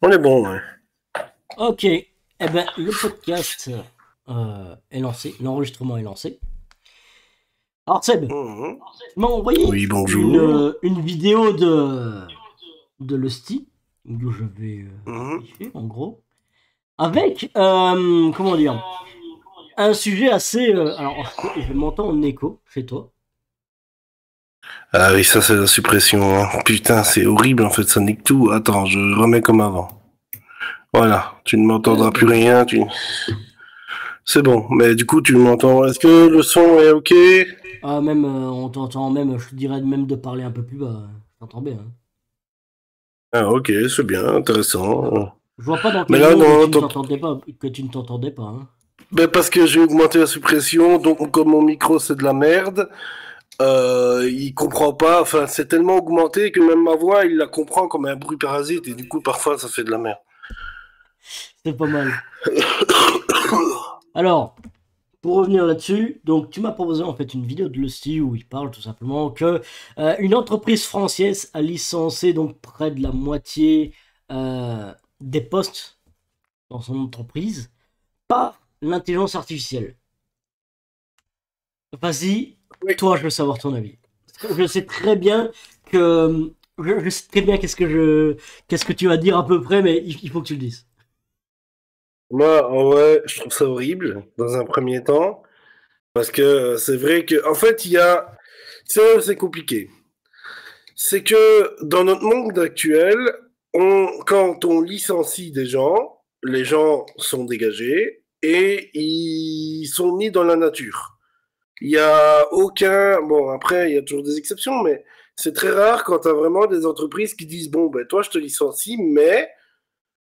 On est bon, ouais. Ok, ben, le podcast est lancé, l'enregistrement est lancé. Alors Seb, Mhm. tu m'as envoyé Oui, bonjour. une vidéo de Lusty, que je vais Mhm. afficher en gros, avec, comment dire, un sujet assez... alors, je m'entends en écho chez toi. Ah oui, ça c'est la suppression, hein. Putain, c'est horrible en fait, ça nique tout. Attends, je remets comme avant. Voilà, tu ne m'entendras plus Ben, rien. C'est bon, mais du coup tu m'entends. Est-ce que le son est ok? même, on t'entend même, je te dirais même de parler un peu plus bas, je t'entends bien, hein. Ah ok, c'est bien, intéressant. Je vois pas dans Mais quel là, monde non, tu ne t'entendais pas, que tu ne t'entendais pas, hein. ben, parce que j'ai augmenté la suppression, donc comme mon micro c'est de la merde, il comprend pas, enfin c'est tellement augmenté que même ma voix il la comprend comme un bruit parasite et du coup parfois ça fait de la merde. C'est pas mal. Alors, pour revenir là-dessus, donc tu m'as proposé en fait une vidéo de Lusty où il parle tout simplement que une entreprise française a licencié donc près de la moitié des postes dans son entreprise par l'intelligence artificielle. Vas-y, Oui. toi je veux savoir ton avis. Parce que je sais très bien que je sais très bien qu'est-ce que tu vas dire à peu près, mais il faut que tu le dises. Moi, en vrai, je trouve ça horrible, dans un premier temps, parce que c'est vrai que, en fait, il y a, c'est compliqué. C'est que dans notre monde actuel, quand on licencie des gens, les gens sont dégagés et ils sont mis dans la nature. Il y a aucun, bon, après, il y a toujours des exceptions, mais c'est très rare quand tu as vraiment des entreprises qui disent, bon, ben, toi, je te licencie, mais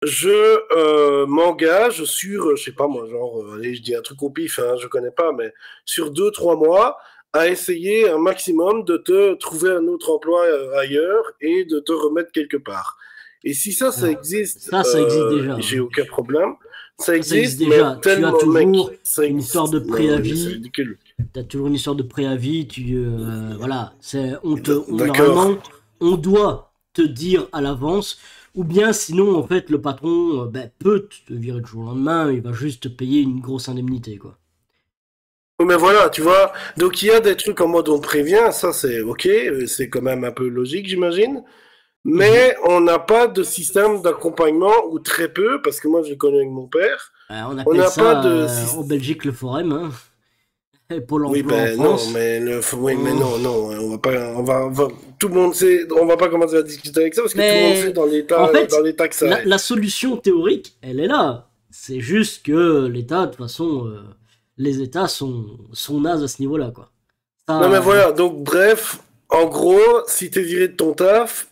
je m'engage sur, je sais pas moi, genre, allez, je dis un truc au pif, hein, je connais pas, mais sur 2, 3 mois, à essayer un maximum de te trouver un autre emploi ailleurs et de te remettre quelque part. Et si ça Alors, existe, ça existe déjà, j'ai hein. aucun problème. Ça Ça existe existe, mais déjà. Tu as tellement, mec, toujours ça une histoire existe. de Non, mais c'est préavis. ridicule. T'as toujours une histoire de préavis, voilà, D'accord. normalement, on doit te dire à l'avance, ou bien sinon, en fait, le patron ben, peut te virer du jour au lendemain, il va juste te payer une grosse indemnité, quoi. Mais voilà, tu vois, donc il y a des trucs en mode on prévient, ça c'est ok, c'est quand même un peu logique, j'imagine. Mhm. Mais on n'a pas de système d'accompagnement, ou très peu, parce que moi je connais avec mon père. On On appelle n'a pas ça de en système. Belgique le forum, hein, et Pôle Oui, emploi en ben non, France. mais oui, mais Hum. non, non, on va pas, tout le monde sait, on va pas commencer à discuter avec ça parce que tout le monde sait Mais en dans fait, l'état que ça est. la solution théorique, elle est là. C'est juste que l'État, de toute façon, les États sont nazes à ce niveau-là, quoi. Non, mais Ça, voilà, donc bref, en gros, si t'es viré de ton taf,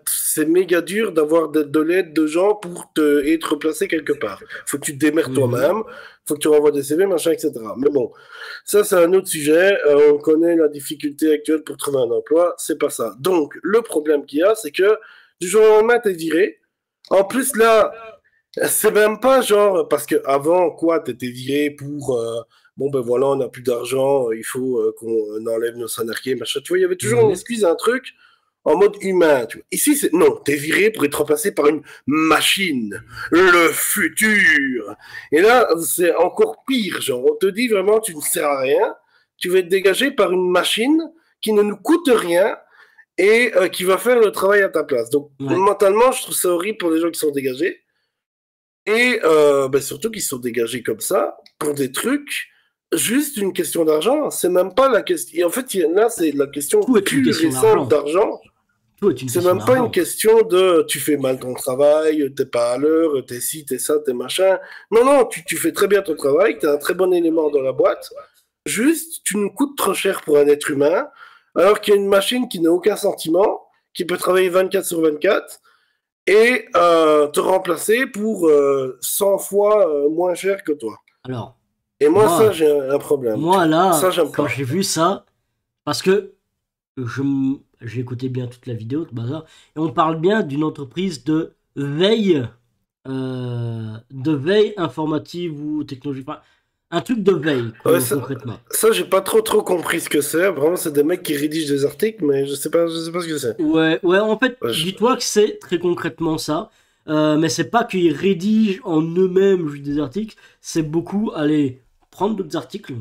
c'est méga dur d'avoir de l'aide de gens pour être placé quelque part. Faut que tu te démerdes mhm. toi-même, faut que tu renvoies des CV, machin, etc. Mais bon, ça c'est un autre sujet. On connaît la difficulté actuelle pour trouver un emploi, c'est pas ça. Donc, le problème qu'il y a, c'est que du jour au lendemain, t'es viré. En plus, là, c'est même pas genre, parce que avant quoi, t'étais viré pour, bon ben voilà, on n'a plus d'argent, il faut qu'on enlève nos salariés, machin. Tu vois, il y avait toujours une Mhm. excuse, un truc en mode humain. Tu vois. Ici, c'est non, t'es viré pour être remplacé par une machine, le futur. Et là, c'est encore pire. Genre, on te dit vraiment, tu ne sers à rien, tu vas être dégagé par une machine qui ne nous coûte rien et qui va faire le travail à ta place. Donc, Ouais. mentalement, je trouve ça horrible pour les gens qui sont dégagés. Et ben surtout qu'ils sont dégagés comme ça pour des trucs, juste une question d'argent. C'est même pas la question. En fait, là, c'est la question Tout est une pure et question simple d'argent. d'argent. Tout est une C'est question même pas une d'argent. question de tu fais mal ton travail, t'es pas à l'heure, t'es ci, t'es ça, t'es machin. Non, non, tu fais très bien ton travail, t'es un très bon élément dans la boîte. Juste, tu nous coûtes trop cher pour un être humain, alors qu'il y a une machine qui n'a aucun sentiment, qui peut travailler 24 sur 24 et te remplacer pour 100 fois moins cher que toi. Alors, Et moi, ça, moi, j'ai un problème, tu moi vois. Ça, là, j'aime quand pas. j'ai vu ça, parce que j'ai écouté bien toute la vidéo, tout bazar, et on parle bien d'une entreprise de veille informative ou technologique, enfin, un truc de veille, Ouais, concrètement. ça j'ai pas trop compris ce que c'est. Vraiment, c'est des mecs qui rédigent des articles, mais je sais pas ce que c'est. Ouais, ouais, en fait, Ouais, dis-toi que c'est très concrètement ça. Mais c'est pas qu'ils rédigent en eux-mêmes juste des articles, c'est beaucoup aller prendre d'autres articles,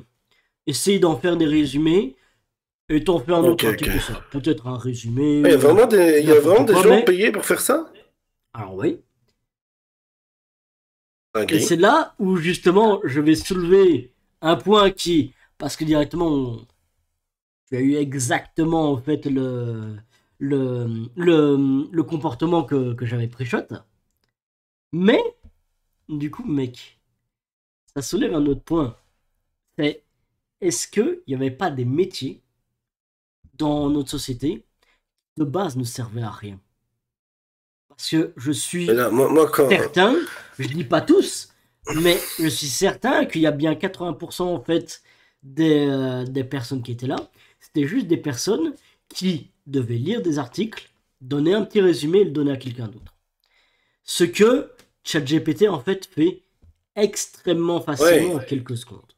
essayer d'en faire des résumés, et t'en fais un Ok, autre ok. article de ça. Peut-être un résumé, Il y a vraiment il y a n'importe vraiment des quoi, gens mais... payés pour faire ça? Alors oui. Et Ok. c'est là où justement je vais soulever un point qui... Parce que directement, tu as eu exactement en fait le comportement que j'avais pré-shot. Mais, du coup, mec, ça soulève un autre point. C'est, est-ce qu'il n'y avait pas des métiers dans notre société qui de base ne servaient à rien? Parce que je Mais suis là, moi quand. certain, je dis pas tous, mais je suis certain qu'il y a bien 80% en fait des personnes qui étaient là. C'était juste des personnes qui devaient lire des articles, donner un petit résumé et le donner à quelqu'un d'autre. Ce que ChatGPT en fait fait extrêmement facilement Ouais. en quelques secondes.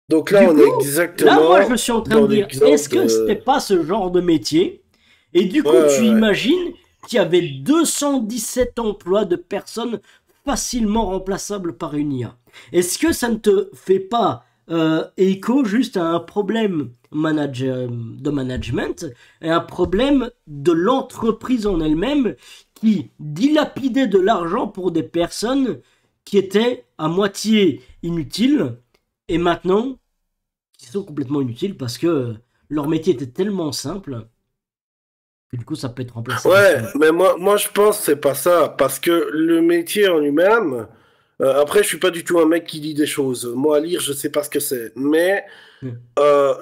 Donc là, Du on coup, est là, moi, je exactement suis en train dans de dire, l'exemple est-ce que de. c'était pas ce genre de métier? Et du Ouais, coup, tu ouais, ouais. imagines qu'il y avait 217 emplois de personnes facilement remplaçables par une IA. Est-ce que ça ne te fait pas écho juste à un problème de management et un problème de l'entreprise en elle-même qui dilapidait de l'argent pour des personnes qui étaient à moitié inutiles et maintenant qui sont complètement inutiles parce que leur métier était tellement simple que du coup ça peut être remplacé Ouais, facilement. mais moi je pense que c'est pas ça, parce que le métier en lui-même, après je suis pas du tout un mec qui lit des choses. Moi à lire, je sais pas ce que c'est, mais Mm.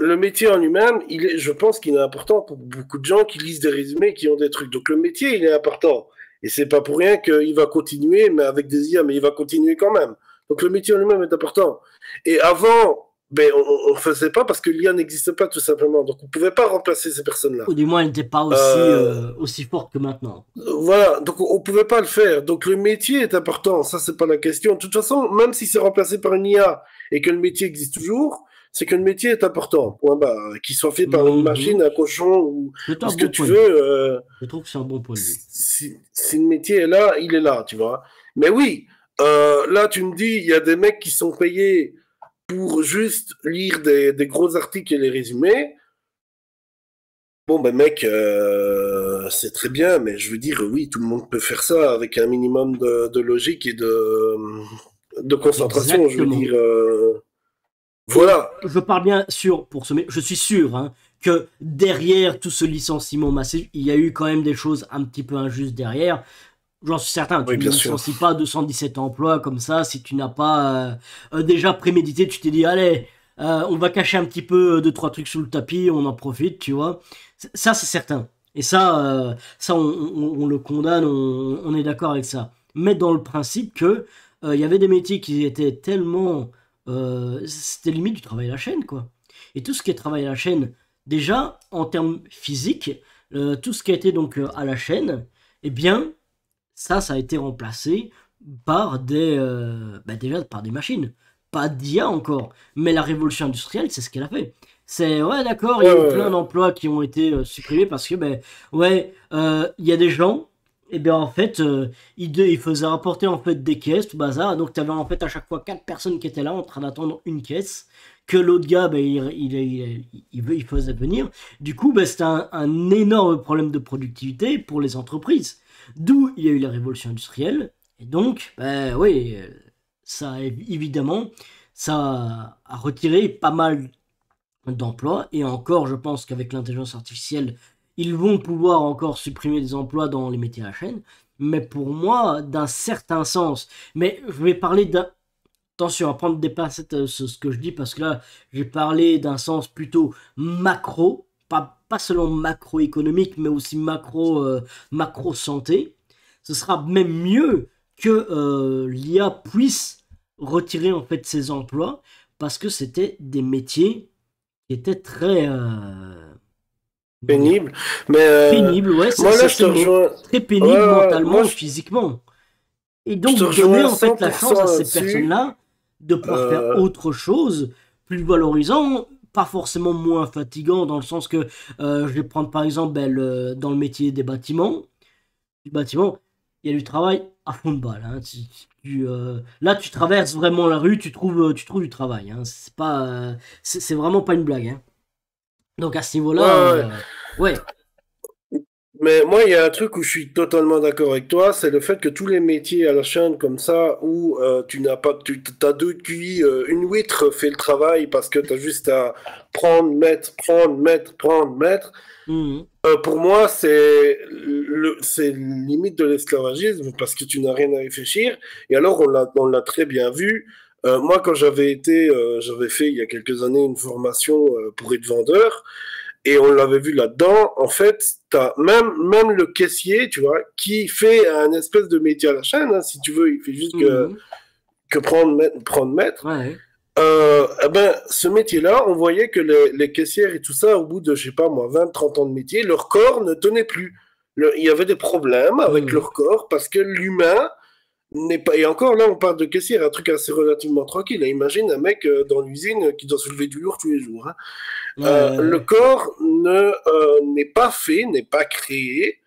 le métier en lui-même, je pense qu'il est important pour beaucoup de gens qui lisent des résumés, qui ont des trucs. Donc le métier, il est important. Et c'est pas pour rien qu'il va continuer, mais avec des IA, mais il va continuer quand même. Donc le métier en lui-même est important. Et avant, ben, on faisait pas parce que l'IA n'existait pas tout simplement. Donc on pouvait pas remplacer ces personnes-là. Ou du moins elle n'était pas Euh, aussi forte que maintenant. voilà, donc on pouvait pas le faire. Donc le métier est important, ça c'est pas la question. De toute façon, même si c'est remplacé par une IA et que le métier existe toujours, c'est que le métier est important. Point barre. Qu'il soit fait par une machine, Mhm. un cochon C'est ou un ce que bon tu point de veux, vue. Je trouve que c'est un bon point de vue. si le métier est là, il est là, tu vois. Mais oui, là tu me dis, il y a des mecs qui sont payés pour juste lire des gros articles et les résumer. Bon, ben mec, c'est très bien, mais je veux dire, oui, tout le monde peut faire ça avec un minimum de logique et de concentration, je veux Exactement. dire. Et Voilà. je parle bien sûr, je suis sûr hein, que derrière tout ce licenciement massif, il y a eu quand même des choses un petit peu injustes derrière. J'en suis certain, tu Oui, ne bien sûr. licencies pas 217 emplois comme ça si tu n'as pas déjà prémédité, tu t'es dit, allez, on va cacher un petit peu deux, trois trucs sous le tapis, on en profite, tu vois. Ça, c'est certain. Et ça on le condamne, on est d'accord avec ça. Mais dans le principe que il y avait des métiers qui étaient tellement... c'était limite du travail à la chaîne, quoi. Et tout ce qui est travail à la chaîne, déjà, en termes physiques, tout ce qui a été donc à la chaîne, eh bien, ça a été remplacé par déjà par des machines. Pas d'IA encore. Mais la révolution industrielle, c'est ce qu'elle a fait. C'est, ouais, d'accord, il y Ouais, a eu ouais, plein ouais. d'emplois qui ont été supprimés parce que, ouais, il y a des gens, et bien en fait, ils faisaient rapporter en fait des caisses, tout bazar. Donc, tu avais en fait à chaque fois quatre personnes qui étaient là en train d'attendre une caisse. Que l'autre gars, il faisait venir. Du coup, c'était un énorme problème de productivité pour les entreprises. D'où il y a eu la révolution industrielle. Et donc, oui, ça évidemment, ça a retiré pas mal d'emplois. Et encore, je pense qu'avec l'intelligence artificielle, ils vont pouvoir encore supprimer des emplois dans les métiers à la chaîne. Mais pour moi, d'un certain sens. Mais je vais parler d'un... Attention à prendre des pincettes ce que je dis parce que là, j'ai parlé d'un sens plutôt macro, pas seulement macroéconomique, mais aussi macro santé. Ce sera même mieux que l'IA puisse retirer en fait ses emplois parce que c'était des métiers qui étaient très, comment dire, Pénible. Mais pénibles, ouais, moi, là, je c'est te le mot, rejoins. très Ouais, pénibles ouais, moi, mentalement, physiquement. Et je te donc rejoins donner à en fait la chance 100% à ces là-dessus. personnes-là de pouvoir faire Euh, autre chose, plus valorisant, pas forcément moins fatigant, dans le sens que je vais prendre par exemple dans le métier des bâtiments, du bâtiment. il y a du travail à fond de balle. Hein. Là, tu traverses vraiment la rue, tu trouves du travail. Hein. C'est pas, c'est vraiment pas une blague. Hein. Donc à ce Ouais, niveau-là, ouais. ouais. Mais moi, il y a un truc où je suis totalement d'accord avec toi, c'est le fait que tous les métiers à la chaîne comme ça, où tu n'as pas, tu as deux QI, une huître fait le travail parce que tu as juste à prendre, mettre, prendre, mettre, prendre, mettre. Mhm. Pour moi, c'est limite de l'esclavagisme parce que tu n'as rien à réfléchir. Et alors, on l'a très bien vu. Moi, quand j'avais fait il y a quelques années une formation pour être vendeur. Et on l'avait vu là-dedans, en fait, t'as même le caissier, tu vois, qui fait un espèce de métier à la chaîne, hein, si tu veux, il fait juste Mhm. que prendre, mettre, prendre, mettre. Ouais. Eh ben, ce métier-là, on voyait que les caissières et tout ça, au bout de, je sais pas moi, 20, 30 ans de métier, leur corps ne tenait plus. Il y avait des problèmes avec Mhm. leur corps parce que l'humain n'est pas. Et encore là, on parle de caissière, un truc assez relativement tranquille. Imagine un mec dans l'usine qui doit soulever du lourd tous les jours. Hein. Ouais, ouais, Le ouais. corps n'est pas fait, n'est pas créé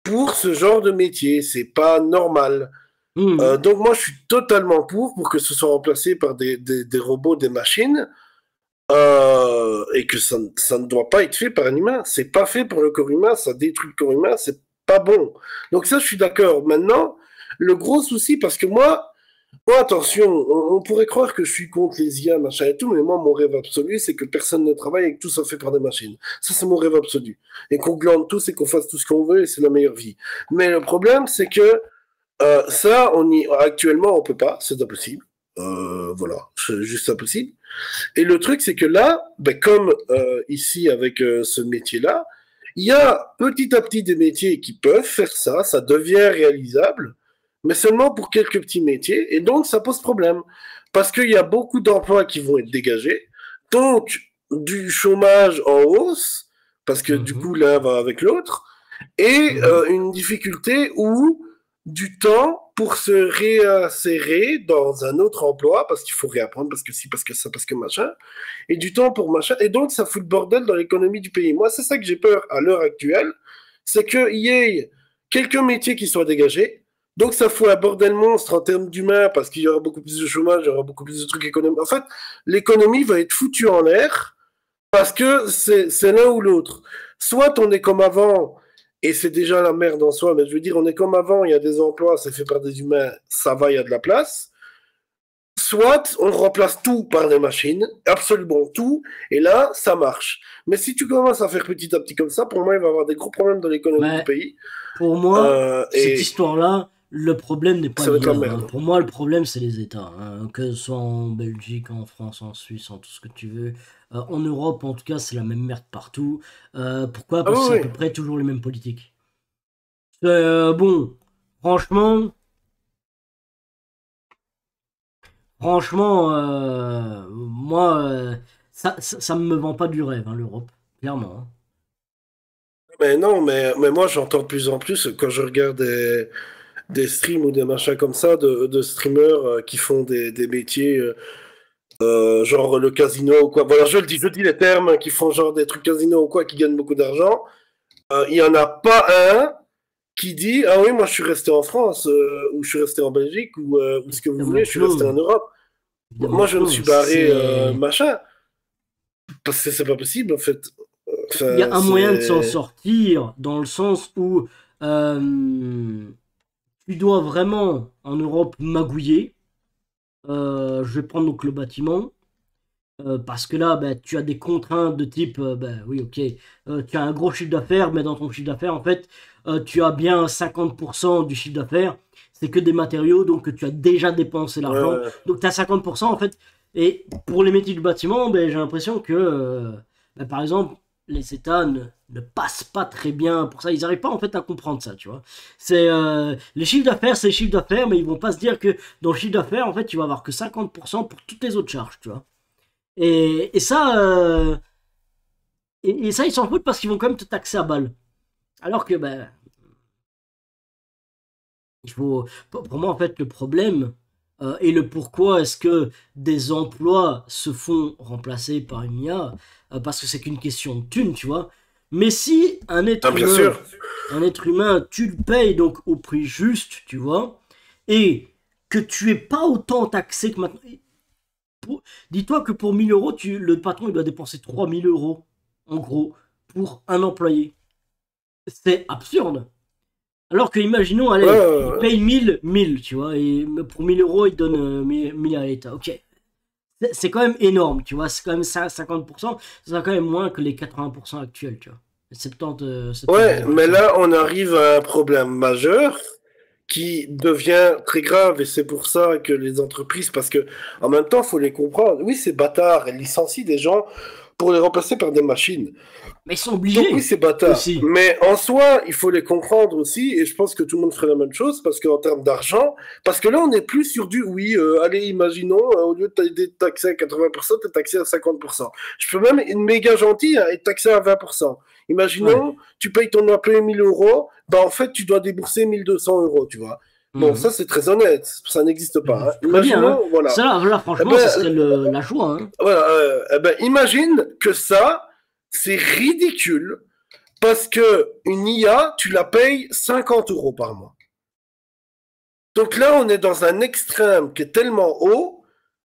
pour ce genre de métier. C'est pas normal. Mhm. Donc moi, je suis totalement pour que ce soit remplacé par des robots, des machines, et que ça ne doit pas être fait par un humain. C'est pas fait pour le corps humain, ça détruit le corps humain, c'est pas bon. Donc ça, je suis d'accord. Maintenant, le gros souci, parce que moi, attention, on pourrait croire que je suis contre les IA, machin et tout, mais moi, mon rêve absolu, c'est que personne ne travaille et que tout soit fait par des machines. Ça, c'est mon rêve absolu. Et qu'on glande tous et qu'on fasse tout ce qu'on veut et c'est la meilleure vie. Mais le problème, c'est que ça, actuellement, on peut pas, c'est impossible. Voilà, c'est juste impossible. Et le truc, c'est que là, ben, comme ici avec ce métier-là, il y a petit à petit des métiers qui peuvent faire ça, ça devient réalisable, mais seulement pour quelques petits métiers, et donc ça pose problème. Parce qu'il y a beaucoup d'emplois qui vont être dégagés, donc du chômage en hausse, parce que du Mhm. coup l'un va avec l'autre, et Mhm. une difficulté où du temps pour se réinsérer dans un autre emploi, parce qu'il faut réapprendre, parce que si, parce que ça, parce que machin, et du temps pour machin, et donc ça fout le bordel dans l'économie du pays. Moi, c'est ça que j'ai peur à l'heure actuelle, c'est qu'il y ait quelques métiers qui soient dégagés, donc ça fout un bordel monstre en termes d'humains, parce qu'il y aura beaucoup plus de chômage, il y aura beaucoup plus de trucs économiques. En fait, l'économie va être foutue en l'air, parce que c'est l'un ou l'autre. Soit on est comme avant, et c'est déjà la merde en soi, mais je veux dire, on est comme avant, il y a des emplois, c'est fait par des humains, ça va, il y a de la place. Soit on remplace tout par des machines, absolument tout, et là, ça marche. Mais si tu commences à faire petit à petit comme ça, pour moi, il va y avoir des gros problèmes dans l'économie du Mais pays, pour moi, cette et histoire-là, le problème n'est pas ça va être la l'IA. Hein. merde. Pour moi, le problème, c'est les États. Hein. Que ce soit en Belgique, en France, en Suisse, en tout ce que tu veux. En Europe, en tout cas, c'est la même merde partout. Pourquoi? Ah Parce que c'est à oui, peu oui. près toujours les mêmes politiques. Bon, franchement, moi, ça me vend pas du rêve, hein, l'Europe. Clairement. Hein. Mais non, mais moi, j'entends de plus en plus, quand je regarde des streams ou des machins comme ça, de streamers qui font des métiers genre le casino ou quoi. Voilà, je dis les termes qui font genre des trucs casino ou quoi, qui gagnent beaucoup d'argent. Il y en a pas un qui dit ah oui, moi je suis resté en France ou je suis resté en Belgique ou ce que vous Évidemment voulez, je que suis resté en non. Europe. Évidemment Moi je que me non. suis barré C'est... machin parce que c'est pas possible en fait. Il y a Enfin, un moyen de s'en c'est sortir dans le sens où euh, tu dois vraiment en Europe magouiller. Je vais prendre donc le bâtiment. Parce que là, bah, tu as des contraintes de type, bah, oui, ok, tu as un gros chiffre d'affaires, mais dans ton chiffre d'affaires, en fait, tu as bien 50% du chiffre d'affaires, c'est que des matériaux, donc tu as déjà dépensé l'argent. ouais, Donc tu as 50%, en fait. Et pour les métiers du bâtiment, ben, j'ai l'impression que, ben, par exemple, les États ne passent pas très bien pour ça. Ils n'arrivent pas, en fait, à comprendre ça, tu vois. C'est, les chiffres d'affaires, c'est les chiffres d'affaires, mais ils vont pas se dire que dans le chiffre d'affaires, en fait, tu vas avoir que 50% pour toutes les autres charges, tu vois. Et ça, et ça, ils s'en foutent parce qu'ils vont quand même te taxer à balle. Alors que, ben, il faut. Pour moi, en fait, le problème et le pourquoi est-ce que des emplois se font remplacer par une IA, parce que c'est qu'une question de thune, tu vois. Mais si Ah, bien sûr. un être humain, tu le payes donc au prix juste, tu vois, et que tu es pas autant taxé que maintenant. Dis-toi que pour 1000 euros, le patron il doit dépenser 3000 euros, en gros, pour un employé. C'est absurde. Alors que, imaginons, Ouais, allez, ouais, il ouais. paye 1000, tu vois, et pour 1000 euros, il donne 1000 à l'État. Ok. C'est quand même énorme, tu vois, c'est quand même ça, 50%, ça sera quand même moins que les 80% actuels, tu vois. 70, Ouais, mais 70%. là, on arrive à un problème majeur qui devient très grave et c'est pour ça que les entreprises, parce que en même temps, faut les comprendre. Oui, c'est bâtard, elles licencient des gens pour les remplacer par des machines. Mais ils sont Donc oui, obligés c'est bâtard. aussi. Mais en soi, il faut les comprendre aussi, et je pense que tout le monde ferait la même chose, parce qu'en termes d'argent, parce que là, on n'est plus sur du oui, allez, imaginons, au lieu d'être taxé à 80%, t'es taxé à 50%. Je peux même être méga gentil, hein, être taxé à 20%. Ouais. Imaginons, tu payes ton employé 1000 euros, bah en fait, tu dois débourser 1200 euros, tu vois. Bon, ça, Mhm. c'est très honnête, ça n'existe pas, hein. Très bien, hein. Imaginons, voilà. Ça, là, Eh franchement, ça ben, serait la joie, hein. voilà, eh ben, imagine que ça, c'est ridicule parce que une IA, tu la payes 50 euros par mois. Donc là, on est dans un extrême qui est tellement haut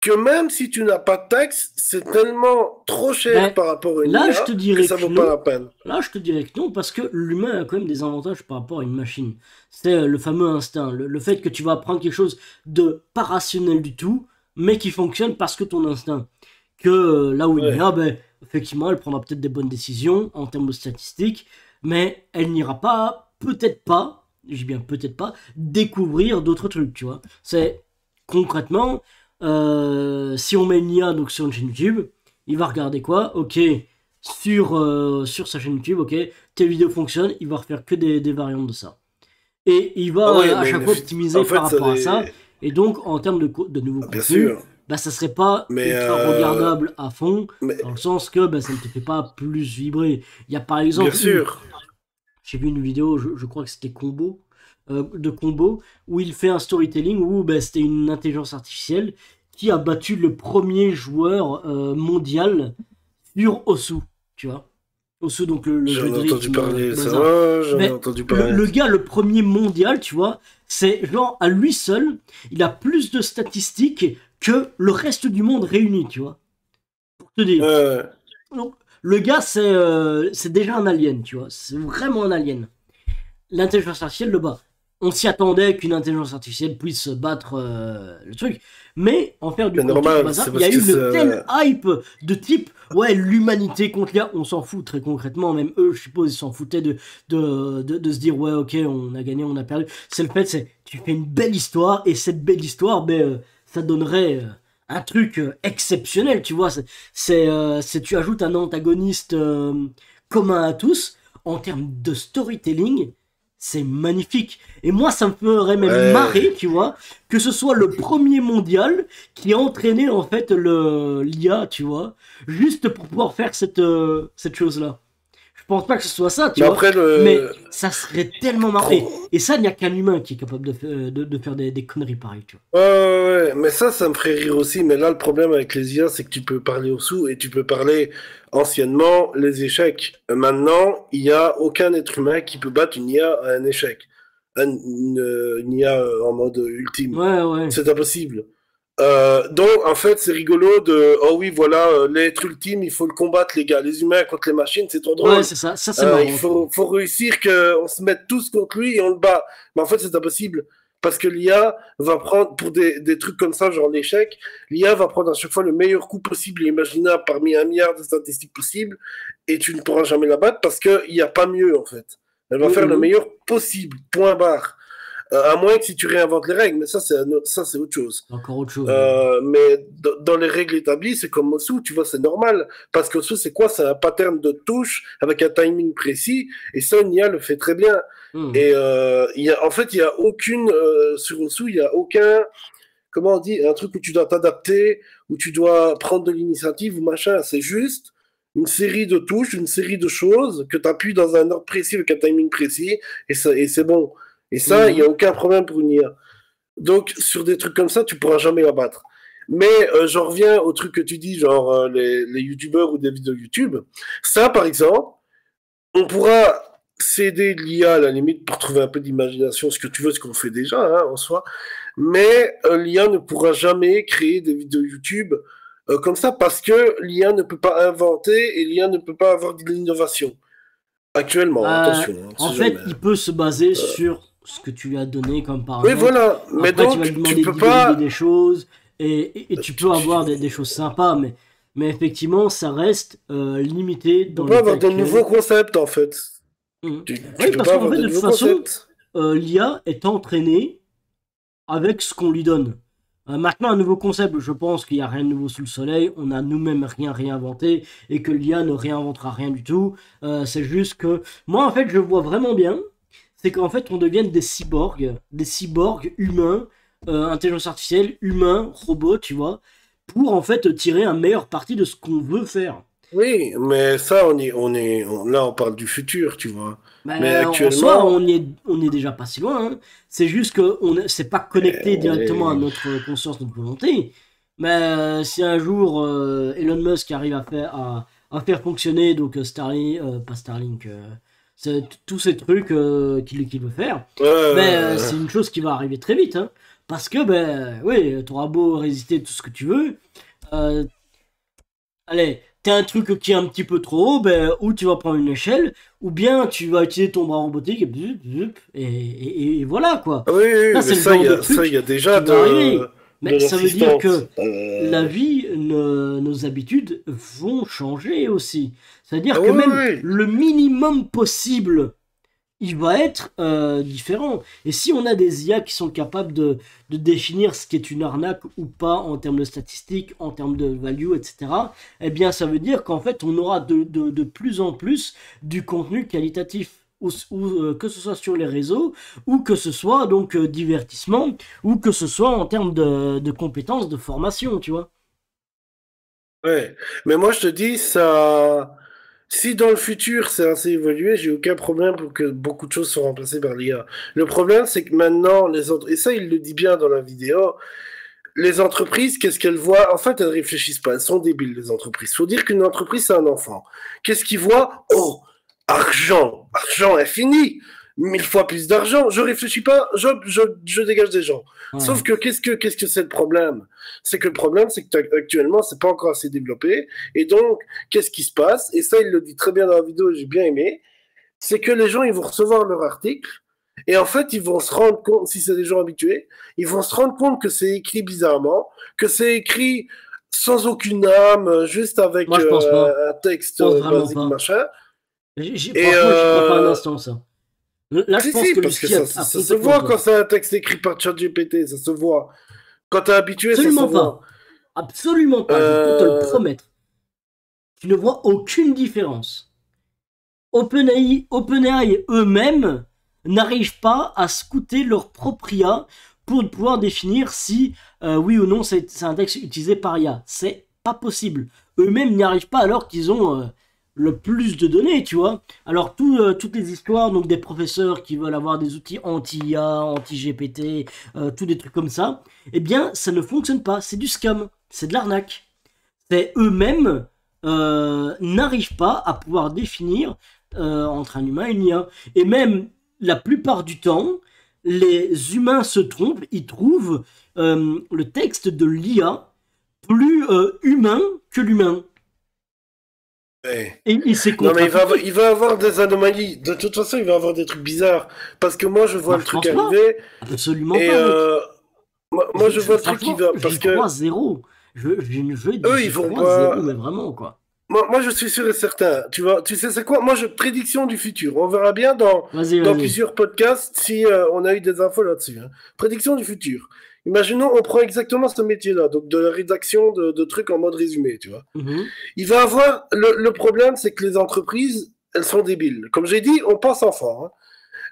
que même si tu n'as pas de taxe, c'est tellement trop cher Ben, par rapport à une là, je te IA que dirais ça que vaut pas non. la peine. Là, je te dirais que non, parce que l'humain a quand même des avantages par rapport à une machine. C'est le fameux instinct, le fait que tu vas apprendre quelque chose de pas rationnel du tout, mais qui fonctionne parce que ton instinct. Que là où une Ouais. IA, ben, effectivement, elle prendra peut-être des bonnes décisions en termes de statistiques, mais elle n'ira pas, peut-être pas, j'ai bien peut-être pas, découvrir d'autres trucs, tu vois. C'est concrètement, si on met une IA donc, sur une chaîne YouTube, il va regarder quoi? Ok, sur sa chaîne YouTube, ok, tes vidéos fonctionnent, il va refaire que des variantes de ça. Et il Ah va oui, à mais chaque fois optimiser en par fait, ça rapport à ça. les... Et donc, en termes de nouveaux Ah, bien contenus, sûr. bah, ça serait pas Mais, ultra regardable à fond, mais dans le sens que bah, ça ne te fait pas plus vibrer. Il y a par bien exemple sûr. j'ai vu une vidéo, je crois que c'était Combo, où il fait un storytelling où bah, c'était une intelligence artificielle qui a battu le premier joueur mondial sur Osu, tu vois. Osu, donc le jeu J'en de ai entendu rythme, parler, tout ça bazar. va, j'en ai Ben, entendu le, parler. le gars, le premier mondial, tu vois, c'est genre à lui seul, il a plus de statistiques que le reste du monde réuni, tu vois. Pour te dire. Euh, Donc, le gars, c'est déjà un alien, tu vois. C'est vraiment un alien. L'intelligence artificielle le bat. On s'y attendait qu'une intelligence artificielle puisse battre le truc, mais en faire du c'est contenu, tout normal, bazar, c'est il y a parce eu que une c'est... telle hype de type, ouais, l'humanité contre l'IA, on s'en fout très concrètement, même eux, je suppose, ils s'en foutaient de se dire, ouais, ok, on a gagné, on a perdu. C'est le fait, c'est, tu fais une belle histoire, et cette belle histoire, ben, ça donnerait un truc exceptionnel, tu vois. Tu ajoutes un antagoniste commun à tous, en termes de storytelling, c'est magnifique. Et moi, ça me ferait même Ouais. marrer, tu vois, que ce soit le premier mondial qui a entraîné en fait l'IA, tu vois, juste pour pouvoir faire cette chose-là. Je pense pas que ce soit ça, tu Mais vois, après, mais le... ça serait tellement marrant. Pro... Et ça, il n'y a qu'un humain qui est capable de faire des conneries pareilles, tu vois. Ouais, ouais, ouais, mais ça me ferait rire aussi. Mais là, le problème avec les IA, c'est que tu peux parler au sous et tu peux parler anciennement les échecs. Maintenant, il n'y a aucun être humain qui peut battre une IA à un échec. Une IA en mode ultime. Ouais, ouais. C'est impossible. Donc, en fait, c'est rigolo de... Oh oui, voilà, l'être ultime, il faut le combattre, les gars. Les humains contre les machines, c'est trop Ouais, drôle. c'est ça. Ça, c'est Il marrant, tu vois. faut réussir qu'on se mette tous contre lui et on le bat. Mais en fait, c'est impossible. Parce que l'IA va prendre, pour des trucs comme ça, genre l'échec, l'IA va prendre à chaque fois le meilleur coup possible et imaginable parmi un milliard de statistiques possibles et tu ne pourras jamais la battre parce qu'il n'y a pas mieux, en fait. Elle va faire le Mhm. meilleur possible, point barre. À moins que si tu réinventes les règles, mais ça, c'est autre chose. C'est encore autre chose, ouais. Mais dans les règles établies, c'est comme Osu, tu vois, c'est normal. Parce que Osu, c'est quoi? C'est un pattern de touche avec un timing précis. Et ça, Nia le fait très bien. Mhm. Et en fait, il n'y a aucune. Sur Osu, il n'y a aucun. Comment on dit? Un truc où tu dois t'adapter, où tu dois prendre de l'initiative ou machin. C'est juste une série de touches, une série de choses que tu appuies dans un ordre précis avec un timing précis. Et c'est bon. Et ça, il n'y a Mhm. aucun problème pour une IA. Donc, sur des trucs comme ça, tu pourras jamais la battre. Mais j'en reviens au truc que tu dis, genre les youtubeurs ou des vidéos YouTube. Ça, par exemple, on pourra s'aider de l'IA à la limite pour trouver un peu d'imagination, ce que tu veux, ce qu'on fait déjà en soi. Mais l'IA ne pourra jamais créer des vidéos YouTube comme ça parce que l'IA ne peut pas inventer et l'IA ne peut pas avoir de l'innovation. Actuellement, Euh, attention, on En sait jamais. fait, il peut se baser sur ce que tu lui as donné comme Oui, paramètre. voilà. Mais Après, tu vas lui donc, tu demander peux d'hybrider pas. des choses et tu peux avoir des choses sympas, mais effectivement, ça reste limité Tu dans peux pas l'état avoir de nouveaux actuel. concepts, en fait. Mhm. Tu Oui, peux parce pas qu'en avoir fait, de de toute nouveaux façon, concepts. l'IA est entraînée avec ce qu'on lui donne. Maintenant, un nouveau concept, je pense qu'il n'y a rien de nouveau sous le soleil, on n'a nous-mêmes rien réinventé et que l'IA ne réinventera rien du tout. C'est juste que moi, en fait, je vois vraiment bien, c'est qu'en fait, on devienne des cyborgs humains, intelligence artificielle, humains, robots, tu vois, pour en fait tirer un meilleur parti de ce qu'on veut faire. Oui, mais ça, là, on parle du futur, tu vois. Mais Ben, en soi, actuellement, on est déjà pas si loin, hein. C'est juste que c'est pas connecté directement à euh, notre conscience, notre volonté. Mais si un jour Elon Musk arrive à faire fonctionner donc Starlink, pas Starlink, tous ces trucs qu'il veut faire, ben euh, c'est une chose qui va arriver très vite, hein. Parce que ben oui, t'auras beau résister tout ce que tu veux, euh, allez, t'as un truc qui est un petit peu trop haut, ben, ou tu vas prendre une échelle, ou bien tu vas utiliser ton bras robotique et, bzup, bzup, et voilà quoi. oui, oui, Ça, oui, mais c'est le genre de ça, il y truc a déjà qui va arriver. de Mais ça veut dire l'assistance. que la vie, nos habitudes vont changer aussi. C'est-à-dire que Oui, même oui. le minimum possible il va être différent. Et si on a des IA qui sont capables de définir ce qui est une arnaque ou pas en termes de statistiques, en termes de value, etc., eh bien ça veut dire qu'en fait on aura de plus en plus du contenu qualitatif. Que ce soit sur les réseaux, ou que ce soit donc divertissement, ou que ce soit en termes de compétences, de formation, tu vois. Ouais. Mais moi, je te dis, ça. Si dans le futur c'est assez évolué, j'ai aucun problème pour que beaucoup de choses soient remplacées par l'IA. Le problème, c'est que maintenant, et ça, il le dit bien dans la vidéo, les entreprises, qu'est-ce qu'elles voient? En fait, elles réfléchissent pas. Elles sont débiles, les entreprises. Faut dire qu'une entreprise, c'est un enfant. Qu'est-ce qu'ils voient? Oh, argent, argent infini. 1000 fois plus d'argent. Je réfléchis pas, je dégage des gens. Sauf Ouais. que qu'est-ce que c'est le problème? C'est que le problème, c'est que actuellement, c'est pas encore assez développé. Et donc, qu'est-ce qui se passe? Et ça, il le dit très bien dans la vidéo, j'ai bien aimé. C'est que les gens, ils vont recevoir leur article. Et en fait, ils vont se rendre compte, si c'est des gens habitués, ils vont se rendre compte que c'est écrit bizarrement, que c'est écrit sans aucune âme, juste avec Moi je pense pas. un texte Je pense vraiment basique, pas. machin. Et Franchement, j'y crois pas un instant, ça. Là, je si, pense si, que parce que Lucie a ça se complètement voit quand tort. c'est un texte écrit par ChatGPT, ça se voit. Quand t'es habitué, ça se Absolument voit. pas. Absolument pas. Je peux te le Euh, promettre. Tu ne vois aucune différence. OpenAI eux-mêmes n'arrivent pas à scouter leur propre IA pour pouvoir définir si oui ou non c'est un texte utilisé par IA. C'est pas possible. Eux-mêmes n'y arrivent pas alors qu'ils ont le plus de données, tu vois. Alors toutes les histoires donc des professeurs qui veulent avoir des outils anti-IA, anti-GPT, tous des trucs comme ça, eh bien ça ne fonctionne pas. C'est du scam, c'est de l'arnaque. C'est eux-mêmes n'arrivent pas à pouvoir définir entre un humain et une IA. Et même la plupart du temps, les humains se trompent, ils trouvent le texte de l'IA plus humain que l'humain. ouais. Et c'est Non, mais contre-intuitif. il va avoir des anomalies. De toute façon, il va avoir des trucs bizarres. Parce que moi, je vois Moi, le je truc pense pas. arriver. Absolument Et pas, mec. moi, je vois le truc qui Franchement, va. Parce j'y crois que zéro. eux, ils J'y vont crois zéro, pas. mais vraiment, quoi. Moi, je suis sûr et certain. Tu vois, tu sais, c'est quoi? Moi, prédiction du futur. On verra bien Vas-y, dans vas-y. plusieurs podcasts si on a eu des infos là-dessus, hein. Prédiction du futur. Imaginons, on prend exactement ce métier-là, donc de la rédaction de trucs en mode résumé, tu vois. Mhm, Il va avoir. Le problème, c'est que les entreprises, elles sont débiles. Comme j'ai dit, on pense enfant, hein.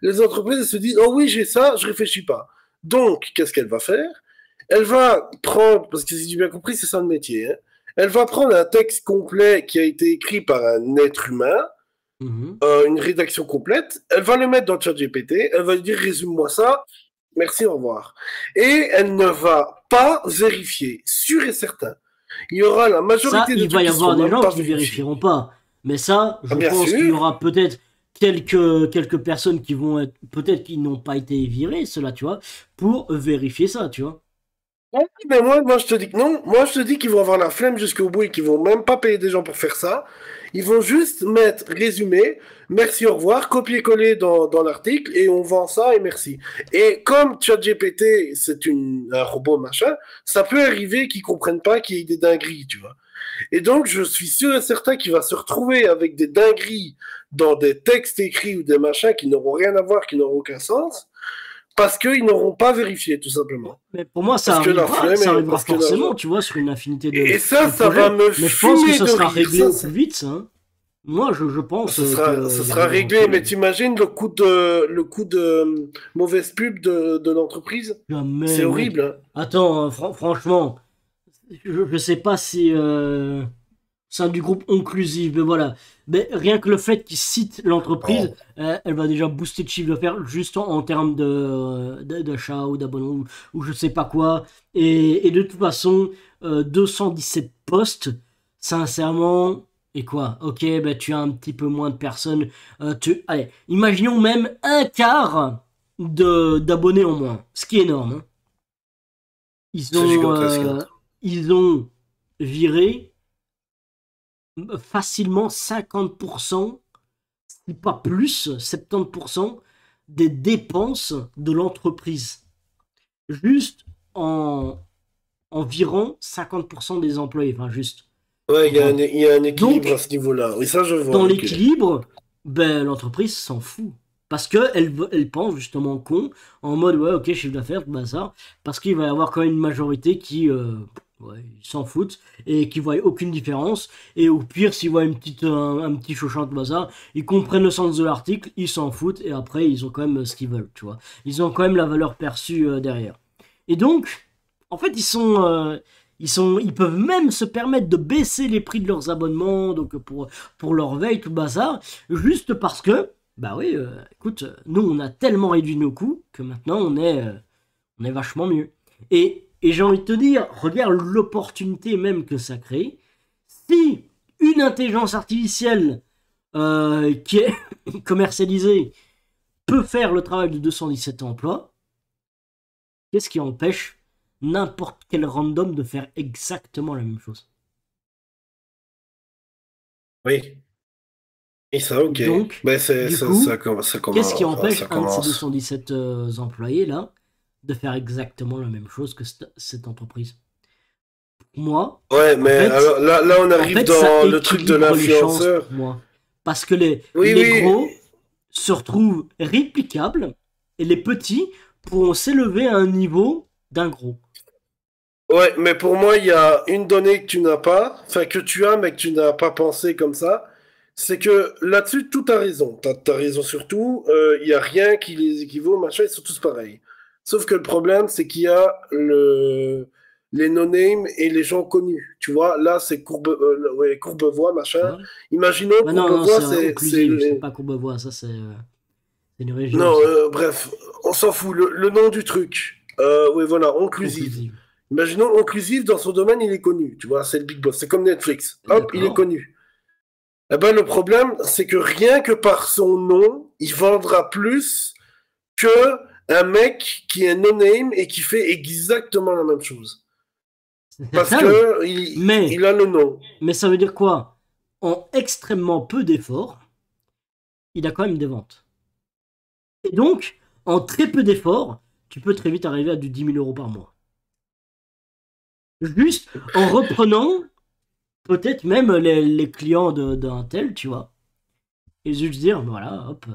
Les entreprises, elles se disent, oh oui, j'ai ça, je réfléchis pas. Donc, qu'est-ce qu'elle va faire? Elle va prendre, parce que si j'ai bien compris, c'est ça le métier, hein. Elle va prendre un texte complet qui a été écrit par un être humain, mhm. une rédaction complète, elle va le mettre dans ChatGPT, elle va lui dire résume-moi ça, merci, au revoir. Et elle ne va pas vérifier, sûr et certain. Il y aura la Ça, majorité des il va trucs y qui seront avoir des même gens pas qui vérifiés. vérifieront pas. Mais ça, Ah, je bien pense qu'il y sûr, aura peut-être quelques personnes qui vont être, peut-être qui n'ont pas été virées, cela, tu vois, pour vérifier ça, tu vois. Ouais, mais moi, je te dis que non. Moi, je te dis qu'ils vont avoir la flemme jusqu'au bout et qu'ils vont même pas payer des gens pour faire ça. Ils vont juste mettre résumé, merci, au revoir, copier-coller dans l'article et on vend ça et merci. Et comme ChatGPT, un robot machin, ça peut arriver qu'ils comprennent pas qu'il y ait des dingueries, tu vois. Et donc, je suis sûr et certain qu'il va se retrouver avec des dingueries dans des textes écrits ou des machins qui n'auront rien à voir, qui n'auront aucun sens, parce qu'ils n'auront pas vérifié, tout simplement. Mais pour moi, Parce que la flemme ça et arrivera parce que forcément, l'argent. tu vois, sur une infinité Et ça, de ça va projets. me Mais je pense que fumer ça de sera rire. réglé au plus vite, ça, hein. Moi, je pense Ça qu'il y sera arrivera au réglé, plus mais vite. t'imagines le coup de mauvaise pub de l'entreprise? C'est Jamais, mec. horrible, hein. Attends, franchement, je sais pas si c'est du groupe Onclusive, mais voilà. Mais rien que le fait qu'ils citent l'entreprise, Oh. elle va déjà booster le chiffre d'affaires juste en termes d'achat ou d'abonnement ou je sais pas quoi. Et de toute façon, 217 postes, sincèrement, et quoi? Ok, ben tu as un petit peu moins de personnes. Allez, imaginons même un quart d'abonnés en moins, ce qui est énorme, hein. Ils C'est ont, gigantesque, hein. euh, ils ont viré facilement 50%, si pas plus, 70% des dépenses de l'entreprise. Juste en, en virant 50% des employés. Enfin, juste. Ouais, Comprends. il y a un équilibre à Donc, ce niveau-là. Oui, ça, je vois, dans ok. l'équilibre, ben, l'entreprise s'en fout. Parce qu'elle pense justement con, en mode ouais, ok, chiffre d'affaires, bah ça. Parce qu'il va y avoir quand même une majorité qui ouais, ils s'en foutent et qui voient aucune différence. Et au pire, s'ils voient un petit chauchant de bazar, ils comprennent le sens de l'article, ils s'en foutent et après, ils ont quand même ce qu'ils veulent, tu vois. Ils ont quand même la valeur perçue derrière. Et donc, en fait, ils peuvent même se permettre de baisser les prix de leurs abonnements, donc pour leur veille, tout le bazar, juste parce que, bah oui, écoute, nous on a tellement réduit nos coûts que maintenant on est vachement mieux. Et j'ai envie de te dire, regarde l'opportunité même que ça crée. Si une intelligence artificielle qui est commercialisée peut faire le travail de 217 emplois, qu'est-ce qui empêche n'importe quel random de faire exactement la même chose? Oui. Et ça, Et ok. donc, Ben, du coup, qu'est-ce qui ça empêche un de ces commence. 217 employés-là de faire exactement la même chose que cette entreprise? Moi, Ouais, en mais fait, alors là, on en arrive fait, ça dans le truc de équilibre les chances l'influenceur. pour moi. Parce que les, Oui, les oui. gros se retrouvent réplicables et les petits pourront s'élever à un niveau d'un gros. Ouais, mais pour moi, il y a une donnée que tu n'as pas, enfin que tu as, mais que tu n'as pas pensé comme ça. C'est que là-dessus, tout a raison. T'as raison sur tout. Il y a rien qui les équivaut, machin, ils sont tous pareils. Sauf que le problème, c'est qu'il y a les no-name et les gens connus. Tu vois, là, c'est ouais, Courbevoie, machin. Ouais. Imaginons Bah non, non, Courbevoie, c'est inclusive, c'est pas Courbevoie, ça c'est une région, Non, ça. bref, on s'en fout. Le nom du truc. Oui, voilà, Onclusive. Inclusive. Imaginons Onclusive, dans son domaine, il est connu. Tu vois, c'est le big boss. C'est comme Netflix. Hop, il est D'accord. connu. Eh ben, le problème, c'est que rien que par son nom, il vendra plus que un mec qui est no-name et qui fait exactement la même chose. C'est Parce certain. que Mais, il a le nom. mais ça veut dire quoi? En extrêmement peu d'efforts, il a quand même des ventes. Et donc, en très peu d'efforts, tu peux très vite arriver à du 10 000 € par mois. Juste en reprenant peut-être même les clients d'un tel, tu vois. Et juste dire, voilà, hop,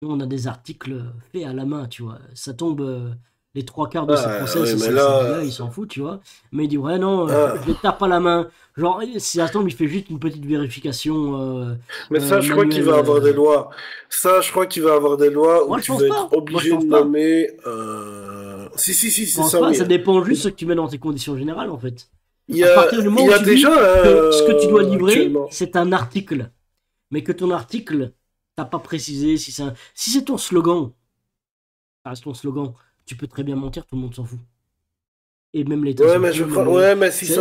nous on a des articles faits à la main, tu vois. Ça tombe, les trois quarts de ces Ah, process, oui, mais ces là. mecs-là, ils s'en foutent, tu vois. Mais il dit, ouais, non, je les Ah. tape à la main. Genre, si ça tombe, il fait juste une petite vérification Mais ça, je crois qu'il manuelle. va avoir des lois. Ça, je crois qu'il va avoir des lois où Moi, je tu pense vas être pas. Moi, je obligé de pense pas. nommer. Si, si, si, Je c'est pense ça, pas. oui. Ça dépend juste de ce que tu mets dans tes conditions générales, en fait. Il y À a, partir du il moment y où a tu dis déjà que ce que tu dois livrer, actuellement. c'est un article, mais que ton article, t'as pas précisé si c'est ton slogan, ça reste ton slogan, tu peux très bien mentir, tout le monde s'en fout. et même les Ouais, États-Unis, mais je même crois, ouais, mais si et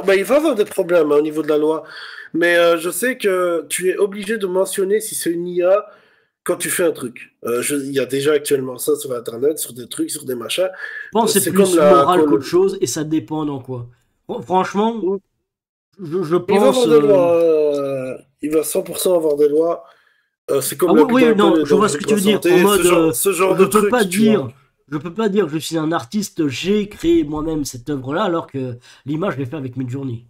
bah, il va y avoir des problèmes hein, au niveau de la loi. Mais je sais que tu es obligé de mentionner si c'est une IA quand tu fais un truc. Il y a déjà actuellement ça sur Internet, sur des trucs, sur des machins. je pense que c'est C'est comme plus la moral qu'autre chose, et ça dépend dans quoi. Franchement, je il va pense... avoir des lois. Il va 100% avoir des lois. C'est Ah comme oui, l'abus oui, non, d'alcool et je vois ce dangereux que pour tu la veux dire. En santé, mode, ce genre de truc, tu vois. je peux pas dire que je suis un artiste, j'ai créé moi-même cette œuvre-là, alors que l'image, je l'ai fait avec Midjourney,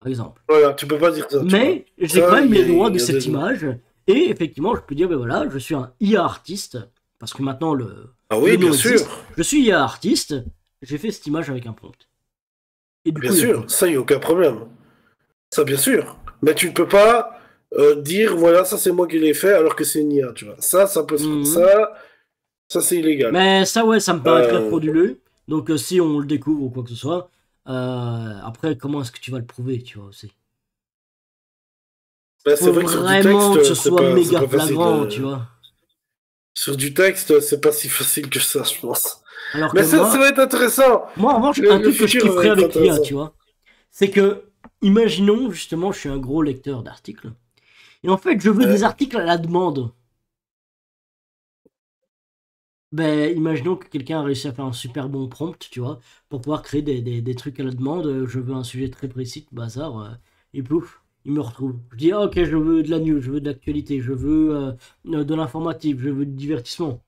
par exemple. Voilà, tu peux pas dire ça, tu vois. Mais j'ai quand Ça, même les droits il de y a des cette lois. image, et effectivement, je peux dire, ben voilà, je suis un IA artiste, parce que maintenant Ah le oui, bien nom sûr. existe. Je suis IA artiste, j'ai fait cette image avec un prompt. Et du Bien coup, il y a sûr, tout. ça, il n'y a aucun problème. Ça, bien sûr. Mais tu ne peux pas dire, voilà, ça, c'est moi qui l'ai fait, alors que c'est une IA, tu vois. Ça peut Mhm. ça c'est illégal. Mais ça, ouais, ça me paraît très Euh, frauduleux. Donc, si on le découvre ou quoi que ce soit, après, comment est-ce que tu vas le prouver, tu vois, aussi. c'est Faut vrai que sur du texte, vraiment que ce soit c'est méga pas facile. flagrant, tu vois. Sur du texte, c'est pas si facile que ça, je pense. Alors que Mais ça va être intéressant. moi en revanche, un Le truc que je futur va kifferais être avec l'IA, tu intéressant. vois, c'est que, imaginons, justement, je suis un gros lecteur d'articles, et en fait, je veux des Ouais. articles à la demande. Ben, imaginons que quelqu'un a réussi à faire un super bon prompt, tu vois, pour pouvoir créer des trucs à la demande. Je veux un sujet très précis, bazar, et pouf, il me retrouve. Je dis, ah, ok, je veux de la news, je veux de l'actualité, je veux de l'informatif, je veux du divertissement.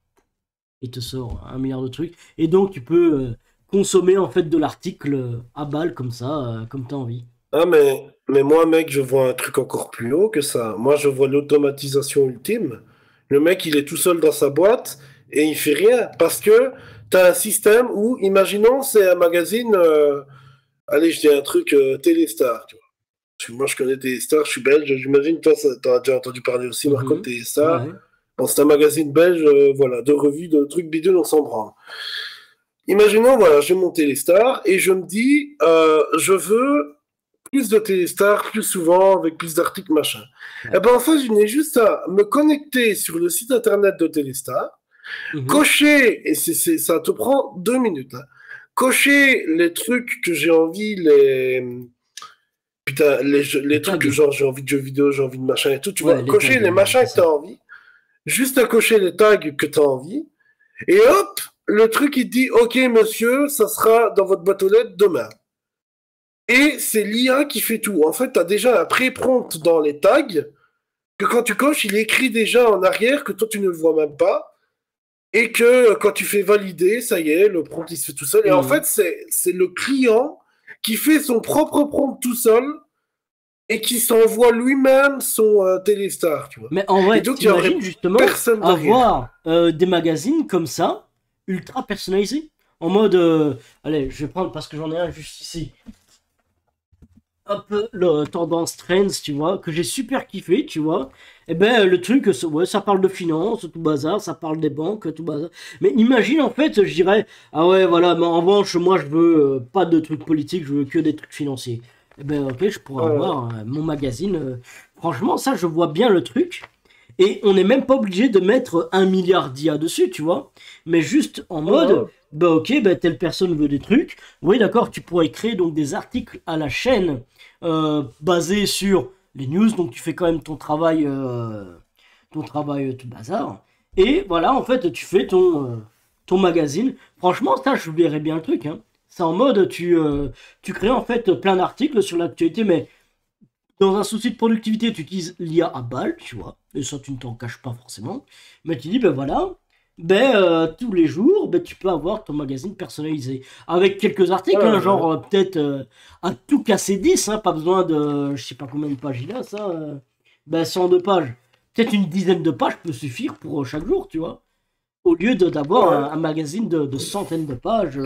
Il te sort un milliard de trucs. Et donc, tu peux consommer en fait de l'article à balle comme ça, comme tu as envie. Ah, mais moi, mec, je vois un truc encore plus haut que ça. Moi, je vois l'automatisation ultime. Le mec, il est tout seul dans sa boîte et il fait rien parce que t'as un système où, imaginons, c'est un magazine, allez, je dis un truc, Téléstar, tu vois. Moi, je connais Téléstar, je suis belge, j'imagine, toi, t'en as déjà entendu parler aussi, Marco, de Mhm. Téléstar. Ouais. Bon, c'est un magazine belge, voilà, de revues, de trucs bidons, on s'en branle. Imaginons, voilà, j'ai mon Téléstar et je me dis, je veux plus de Téléstar, plus souvent, avec plus d'articles, machin. Et Ouais. ben en fait, je n'ai juste à me connecter sur le site internet de Téléstar, Mhm. cocher, et ça te prend 2 minutes, hein, cocher les trucs que j'ai envie, putain, Les les trucs que tags. genre j'ai envie de jeux vidéo, j'ai envie de machin et tout, tu Ouais, vois, les tags, cocher les c'est machins que tu ça. as envie, juste à cocher les tags que tu as envie, et hop, le truc il te dit, ok monsieur, ça sera dans votre boîte aux lettres demain. Et c'est l'IA qui fait tout. En fait, tu as déjà un pré-prompt dans les tags que quand tu coches, il écrit déjà en arrière que toi tu ne le vois même pas. Et que quand tu fais valider, ça y est, le prompt il se fait tout seul. Et en Mhm. fait, c'est le client qui fait son propre prompt tout seul et qui s'envoie lui-même son téléstar, tu vois. Mais en Et vrai, donc, il n'y aurait t'imagines justement personne derrière. avoir des magazines comme ça, ultra personnalisés, en mode, allez, je vais prendre parce que j'en ai un juste ici. Hop, le tendance trends, tu vois, que j'ai super kiffé, tu vois. Et ben le truc, ouais, ça parle de finance, tout bazar, ça parle des banques, tout bazar. Mais imagine en fait, je dirais, ah ouais, voilà, mais en revanche, moi je veux pas de trucs politiques, je veux que des trucs financiers. Et ben ok, je pourrais Euh, avoir mon magazine. Franchement, ça, je vois bien le truc. Et on n'est même pas obligé de mettre un milliard d'IA dessus, tu vois. Mais juste en mode, voilà. bah ok, bah telle personne veut des trucs. Oui, d'accord, tu pourrais créer donc des articles à la chaîne basés sur les news. Donc tu fais quand même ton travail tout bazar. Et voilà, en fait, tu fais ton magazine. Franchement, ça, je verrais bien le truc. Hein. C'est en mode, tu crées en fait plein d'articles sur l'actualité, mais dans un souci de productivité, tu utilises l'IA à balle, tu vois, et ça tu ne t'en caches pas forcément, mais tu dis, ben voilà, tous les jours, ben, tu peux avoir ton magazine personnalisé. Avec quelques articles, hein, Voilà. genre peut-être à tout casser 10, hein, pas besoin de, je sais pas combien de pages il a, ça, 102 pages. Peut-être une dizaine de pages peut suffire pour chaque jour, tu vois, au lieu d'avoir Ouais. un magazine de centaines de pages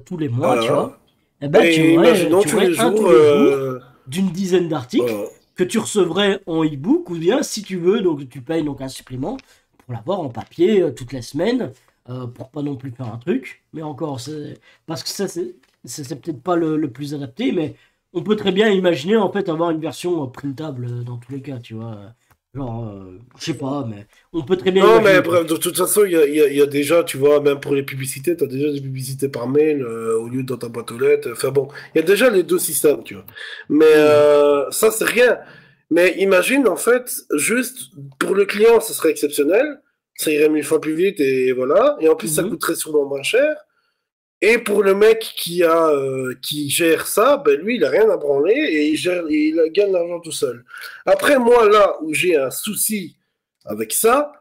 tous les mois, tu Voilà. vois. Eh ben, Et imaginons tu tous aurais les un tous jours. les jours d'une dizaine d'articles Voilà. que tu recevrais en e-book ou bien si tu veux, donc tu payes donc un supplément pour l'avoir en papier toutes les semaines pour pas non plus faire un truc. Mais encore, parce que ça, c'est peut-être pas le plus adapté, mais on peut très bien imaginer en fait avoir une version printable dans tous les cas, tu vois. Genre, je sais pas, mais on peut très bien Non, mais imaginer, quoi. bref, de toute façon, il y a déjà, tu vois, même pour les publicités, tu as déjà des publicités par mail au lieu de dans ta boîte aux lettres. Enfin bon, il y a déjà les deux systèmes, tu vois. Mais Hmm. ça, c'est rien. Mais imagine, en fait, juste pour le client, ce serait exceptionnel. Ça irait 1000 fois plus vite et voilà. Et en plus, ça Mhm. coûterait sûrement moins cher. Et pour le mec qui gère ça, ben lui, il a rien à branler et il gagne l'argent tout seul. Après, moi, là où j'ai un souci avec ça,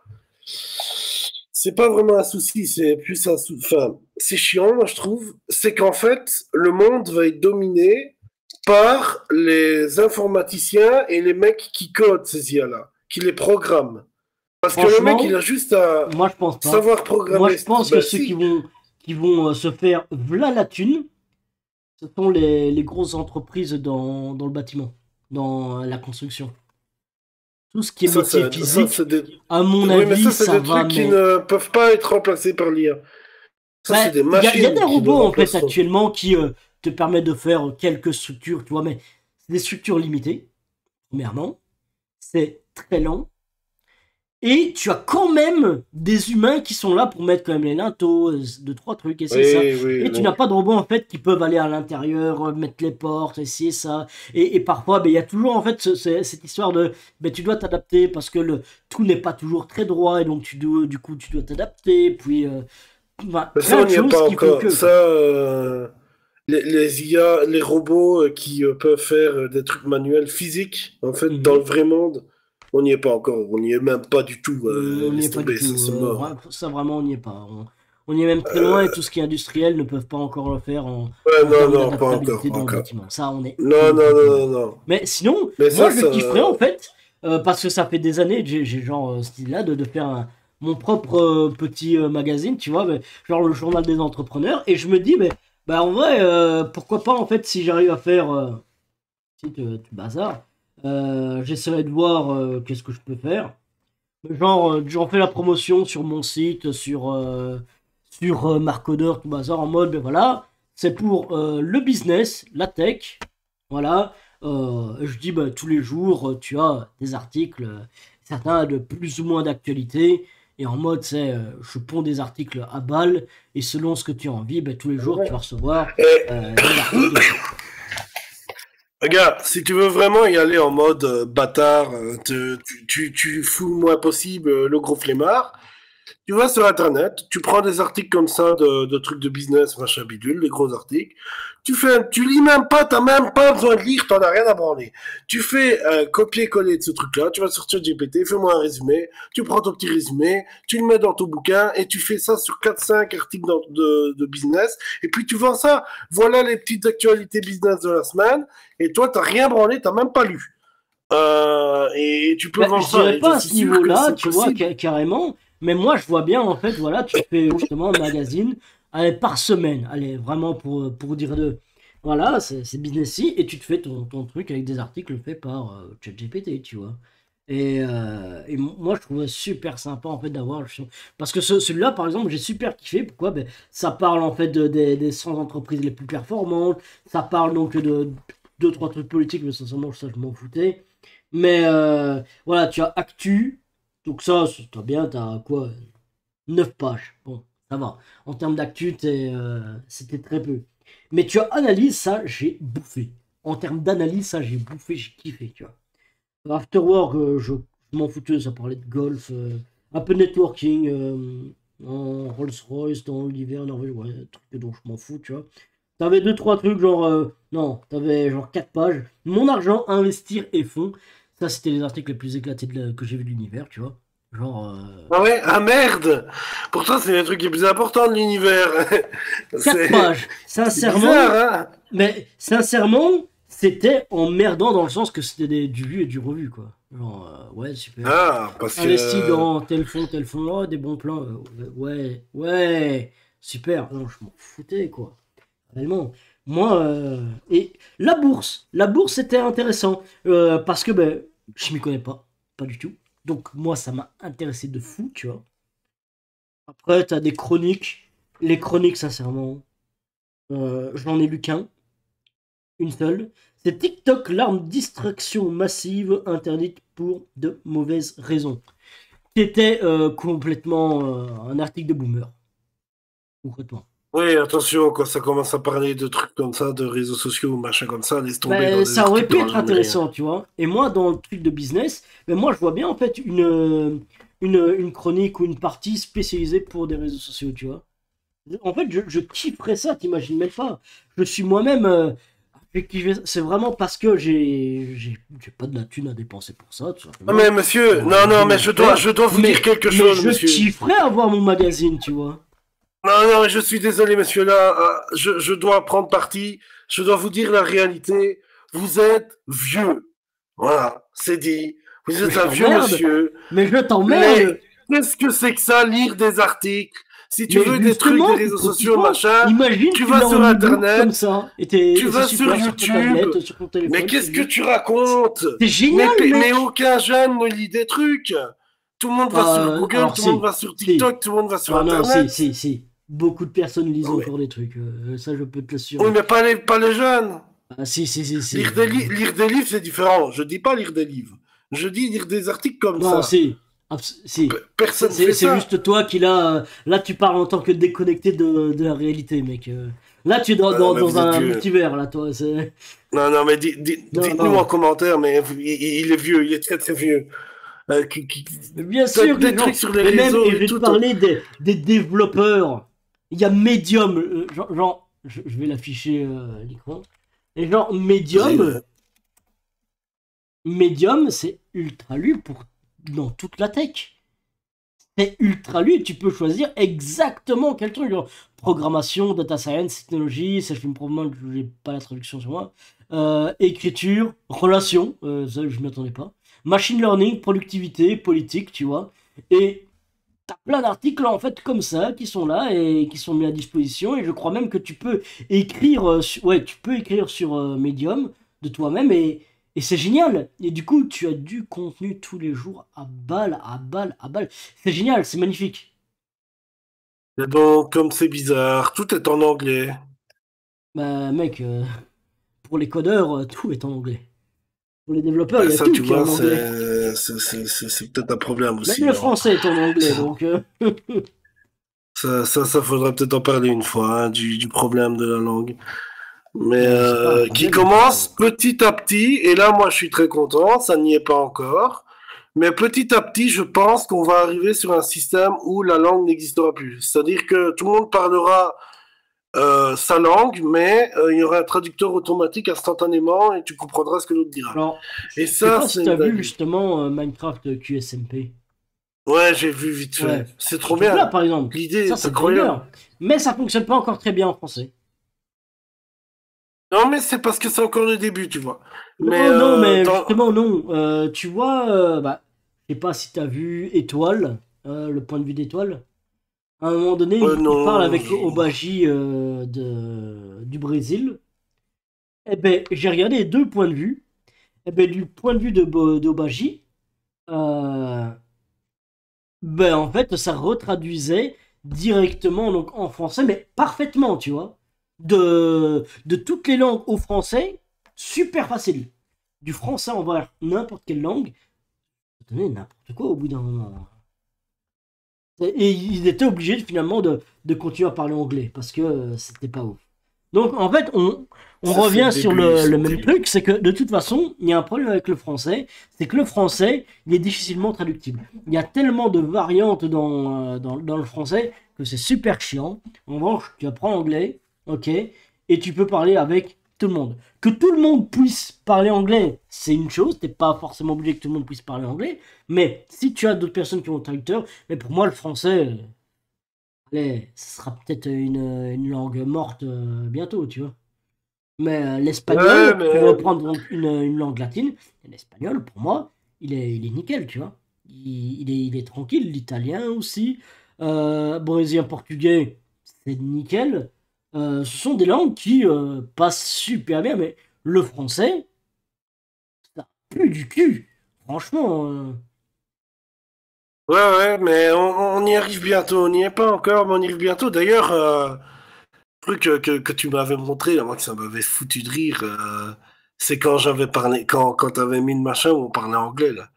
c'est pas vraiment un souci, c'est plus un souci. Enfin, c'est chiant, moi, je trouve. C'est qu'en fait, le monde va être dominé par les informaticiens et les mecs qui codent ces IA-là, qui les programment. Parce que le mec, il Franchement, a juste à moi je pense pas. savoir Moi programmer. je pense que Ben ceux si. qui vont se faire v'là la thune, ce sont les grosses entreprises dans le bâtiment, dans la construction. Tout ce qui est métier Ça, physique, c'est des... à mon Oui, mais avis, ça, c'est ça des va, trucs qui mais ne peuvent pas être remplacés par l'IA. Ça, c'est bah, des il y a des machines qui le robots en fait remplaceront. actuellement qui te permettent de faire quelques structures, tu vois, mais c'est des structures limitées, premièrement. C'est très lent. Et tu as quand même des humains qui sont là pour mettre quand même les linteaux, deux, trois trucs, et c'est ça. Oui, oui, Et tu oui. n'as pas de robots en fait qui peuvent aller à l'intérieur, mettre les portes, et c'est ça. Et parfois, ben, il y a toujours en fait cette histoire de ben, tu dois t'adapter parce que tout n'est pas toujours très droit et donc du coup tu dois t'adapter. Puis ben, Mais ça, plein on de n'y est choses pas qui font encore. que Ça, quoi. les IA, les robots qui peuvent faire des trucs manuels physiques, en fait, dans le Mhm. vrai monde, on n'y est pas encore. On n'y est même pas du tout. On n'y est Laisse pas du tomber, ça, tout. c'est mort. Ça vraiment, on n'y est pas. On y est même très loin et tout ce qui est industriel ne peuvent pas encore le faire Ouais, en non, termes non, pas encore, d'adaptabilité pas dans le encore. bâtiment. Ça, on est Non, non, non, complètement. non, non. Mais sinon, Mais moi, ça, je ça... kifferais en fait, parce que ça fait des années que j'ai genre ce style-là de faire mon propre petit magazine, tu vois, mais, genre le journal des entrepreneurs. Et je me dis, mais bah, en vrai, pourquoi pas en fait, si j'arrive à faire. Si tu bazar, j'essaierai de voir qu'est-ce que je peux faire. Genre, j'en fais la promotion sur mon site, sur Marcodeur, tout bazar, en mode, ben voilà, c'est pour le business, la tech, voilà. Je dis, ben, tous les jours, tu as des articles, certains de plus ou moins d'actualité, et en mode, je ponds des articles à balles, et selon ce que tu as envie, ben, tous les jours, tu vas recevoir Et, des articles dessus. regarde, si tu veux vraiment y aller en mode bâtard, tu fous le moins possible le gros flemmard, tu vas sur Internet, tu prends des articles comme ça de trucs de business, machin bidule, des gros articles. Tu lis même pas, t'as même pas besoin de lire, t'en as rien à branler. Tu fais un copier-coller de ce truc-là, tu vas sur ChatGPT, fais-moi un résumé, tu prends ton petit résumé, tu le mets dans ton bouquin et tu fais ça sur 4 5 articles de business et puis tu vends ça. Voilà les petites actualités business de la semaine et toi, t'as rien branlé, t'as même pas lu. Et tu peux Ben, vendre je ça dirais et je pas à suis ce sûr que niveau-là, c'est tu vois, possible. carrément, mais moi je vois bien, en fait, voilà, tu fais justement un magazine, allez, par semaine, allez, vraiment pour dire deux. Voilà, c'est businessy, et tu te fais ton truc avec des articles faits par ChatGPT, tu vois. Et moi je trouvais super sympa en fait d'avoir parce que celui-là par exemple j'ai super kiffé pourquoi ben, ça parle en fait des 100 entreprises les plus performantes, ça parle donc de deux trois trucs politiques mais sincèrement ça je m'en foutais, mais voilà, tu as Actu, donc ça, c'est très bien, t'as quoi? 9 pages. Bon, ça va. En termes d'actu, c'était très peu. Mais tu as Analyse, ça, j'ai bouffé. En termes d'analyse, ça, j'ai bouffé, j'ai kiffé, tu vois. Afterwork, je m'en foutais, ça parlait de golf, un peu de networking, en Rolls-Royce, dans l'hiver, Norvège, ouais, truc dont je m'en fous, tu vois. T'avais deux, trois trucs, genre, non, t'avais genre 4 pages. Mon argent, investir et fonds. Ça, c'était les articles les plus éclatés que j'ai vu de l'univers, tu vois. Genre, Ah ouais, ah merde! Pourtant, c'est les trucs les plus importants de l'univers. 4 C'est, pages. c'est bizarre, Sincèrement, hein? mais sincèrement, c'était emmerdant dans le sens que c'était du vu et du revu, quoi. Genre, ouais, super. Ah, parce Investi que... dans tel fonds, oh, des bons plans. Ouais, ouais, super. Non, je m'en foutais, quoi. Réellement. Moi, et la bourse c'était intéressant parce que ben, je m'y connais pas du tout. Donc moi, ça m'a intéressé de fou, tu vois. Après, t'as des chroniques. Les chroniques, sincèrement, j'en ai lu qu'un. une seule. C'est TikTok, l'arme distraction massive interdite pour de mauvaises raisons. Qui était complètement un article de boomer, concrètement. Oui, attention, quand ça commence à parler de trucs comme ça, de réseaux sociaux ou machin comme ça, laisse tomber dans Ben, des ça aurait articles, pu t'auras être jamais rien. intéressant, tu vois. Et moi, dans le truc de business, ben moi, je vois bien en fait une chronique ou une partie spécialisée pour des réseaux sociaux, tu vois. En fait, je kifferais ça, t'imagines même pas. Je suis moi-même. J'ai kiffé c'est vraiment parce que j'ai pas de la thune à dépenser pour ça, tout Ah, simplement. mais monsieur, non, J'ai non, mais rien à faire. je dois vous dire quelque Mais chose, je monsieur. kifferais avoir mon magazine, tu vois. Non, non, mais je suis désolé, monsieur, là, je dois prendre parti. Je dois vous dire la réalité. Vous êtes vieux. Voilà, c'est dit. Vous Mais êtes je un vieux t'emmerde. monsieur. Mais je Les... t'emmerde. Qu'est-ce que c'est que ça, lire des articles? Si tu Mais veux des trucs, des justement, réseaux sociaux, précisément, machin, imagine tu tu vas l'as sur en e-book comme Internet, ça, tu et c'est vas sur super sur ta YouTube. tablette, sur ton Mais téléphone, c'est qu'est-ce que juste. tu racontes? C'est génial, Mais mec! aucun jeune ne lit des trucs. Tout le monde va sur Google, Alors tout le monde si, va sur si. TikTok, tout le monde va sur Non, non, si, Internet. si, si. Beaucoup de personnes lisent Non, mais... encore des trucs, ça je peux te Oui, l'assurer. mais pas les jeunes. Ah, si, si, si, si. Lire des livres, c'est différent. Je dis pas lire des livres. Je dis lire des articles comme Non, ça. si. Si. Personne fait C'est ça. juste toi qui là, tu parles en tant que déconnecté de la réalité, mec. Là, tu es Ah non, mais dans vous êtes un vieux. multivers, là, toi. Non, non, mais Non, dites-nous en non. commentaire, mais il est vieux, il est très très vieux. Mais bien Faites sûr, des trucs genre, sur les mais même, et réseaux je et vais te tout. parler des développeurs. Il y a Medium, je vais l'afficher à l'écran. Et genre, Allez, Medium, c'est ultra lu pour dans toute la tech. C'est ultra lu, tu peux choisir exactement quel truc. Genre, programmation, data science, technologie, ça je me probablement que j'ai pas la traduction sur moi. Écriture, relations, ça je m'y attendais pas. Machine learning, productivité, politique, tu vois. Et t'as plein d'articles en fait comme ça qui sont là et qui sont mis à disposition. Et je crois même que tu peux écrire, ouais, tu peux écrire sur Medium de toi-même et c'est génial. Et du coup, tu as du contenu tous les jours à balle, à balle, à balle. C'est génial, c'est magnifique. et donc, comme c'est bizarre, tout est en anglais. Bah mec, pour les codeurs, tout est en anglais. Pour les développeurs, il Bah, y a ça, tout tu qui est vois, en anglais. c'est peut-être un problème Même aussi, le hein. français est en anglais, donc Ça faudrait peut-être en parler une fois, hein, du problème de la langue. Mais bah, c'est pas un qui problème. commence petit à petit, et là, moi, je suis très content, ça n'y est pas encore. Mais petit à petit, je pense qu'on va arriver sur un système où la langue n'existera plus. C'est-à-dire que tout le monde parlera sa langue, mais il y aura un traducteur automatique instantanément et tu comprendras ce que l'autre dira. Alors, Et je sais ça, pas si c'est tu as une vu dinguerie. justement Minecraft QSMP. Ouais, j'ai vu vite Ouais, fait. C'est ce trop truc-là, bien. par exemple, L'idée ça est c'est banger. incroyable. Mais ça fonctionne pas encore très bien en français. Non, mais c'est parce que c'est encore le début, tu vois. Mais Non, non, mais justement, non. Tu vois, bah, je sais pas si t'as vu Étoile, le point de vue d'Étoile. À un moment donné, il parle non. avec Obagi du Brésil. Eh ben, j'ai regardé les deux points de vue. Eh ben, du point de vue d'Obagi, euh, ben, en fait, ça retraduisait directement donc, en français, mais parfaitement, tu vois. De toutes les langues au français, super facile. Du français envers n'importe quelle langue, ça donnait n'importe quoi au bout d'un moment. Et ils étaient obligés finalement de continuer à parler anglais parce que c'était pas ouf. Donc en fait, on Ça, c'est revient le sur début, c'est le le même début. truc, c'est que de toute façon, il y a un problème avec le français, c'est que le français, il est difficilement traductible. Il y a tellement de variantes dans le français que c'est super chiant. En revanche, tu apprends l'anglais, ok, et tu peux parler avec tout le monde. Que tout le monde puisse parler anglais, c'est une chose, t'es pas forcément obligé que tout le monde puisse parler anglais, mais si tu as d'autres personnes qui ont un traducteur, mais pour moi, le français, allez, ce sera peut-être une langue morte bientôt, tu vois. Mais Ouais, l'espagnol, pour mais reprendre donc une langue latine, l'espagnol, pour moi, il est nickel, tu vois. Il est tranquille. L'italien aussi. Brésilien, portugais, c'est nickel. Ce sont des langues qui passent super bien, mais le français, ça pue du cul. Franchement, ouais, mais on y arrive bientôt. On n'y est pas encore, mais on y arrive bientôt. D'ailleurs, truc que tu m'avais montré, là, moi, que ça m'avait foutu de rire, c'est quand j'avais parlé, quand t'avais mis le machin où on parlait anglais, là.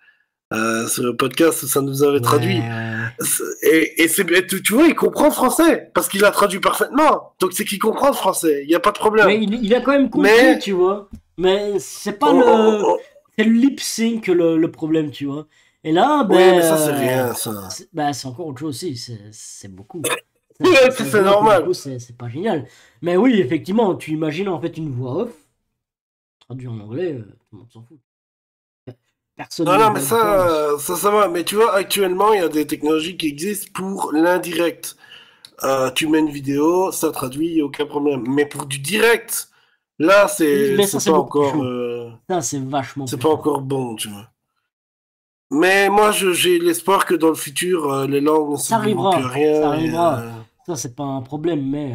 Sur le podcast, ça nous avait traduit. Ouais. Tu vois, il comprend le français, parce qu'il a traduit parfaitement. Donc c'est qu'il comprend le français, il n'y a pas de Mais problème. il a quand même compris, Mais, tu vois. Mais c'est pas oh, oh, le. oh, C'est le lip sync le problème, tu vois. Et là, oui, mais ça c'est rien, ça. c'est encore autre chose aussi. C'est beaucoup. Ça se C'est voit que du normal. coup, c'est pas génial. Mais oui, effectivement, tu imagines en fait une voix off, traduit en anglais, tout le monde s'en fout. Personne Non, ne non, mais voit la différence. ça va. Mais tu vois, actuellement, il y a des technologies qui existent pour l'indirect. Tu mets une vidéo, ça traduit, il n'y a aucun problème. Mais pour du direct, là, Mais ça, c'est c'est pas beaucoup plus encore, chaud. Ça, c'est vachement c'est plus pas chaud. encore bon, tu vois. Mais moi, j'ai l'espoir que dans le futur, les langues ne Ça s'oublieront plus à arrivera. Ça rien. arrivera. Ça, c'est pas un problème, mais.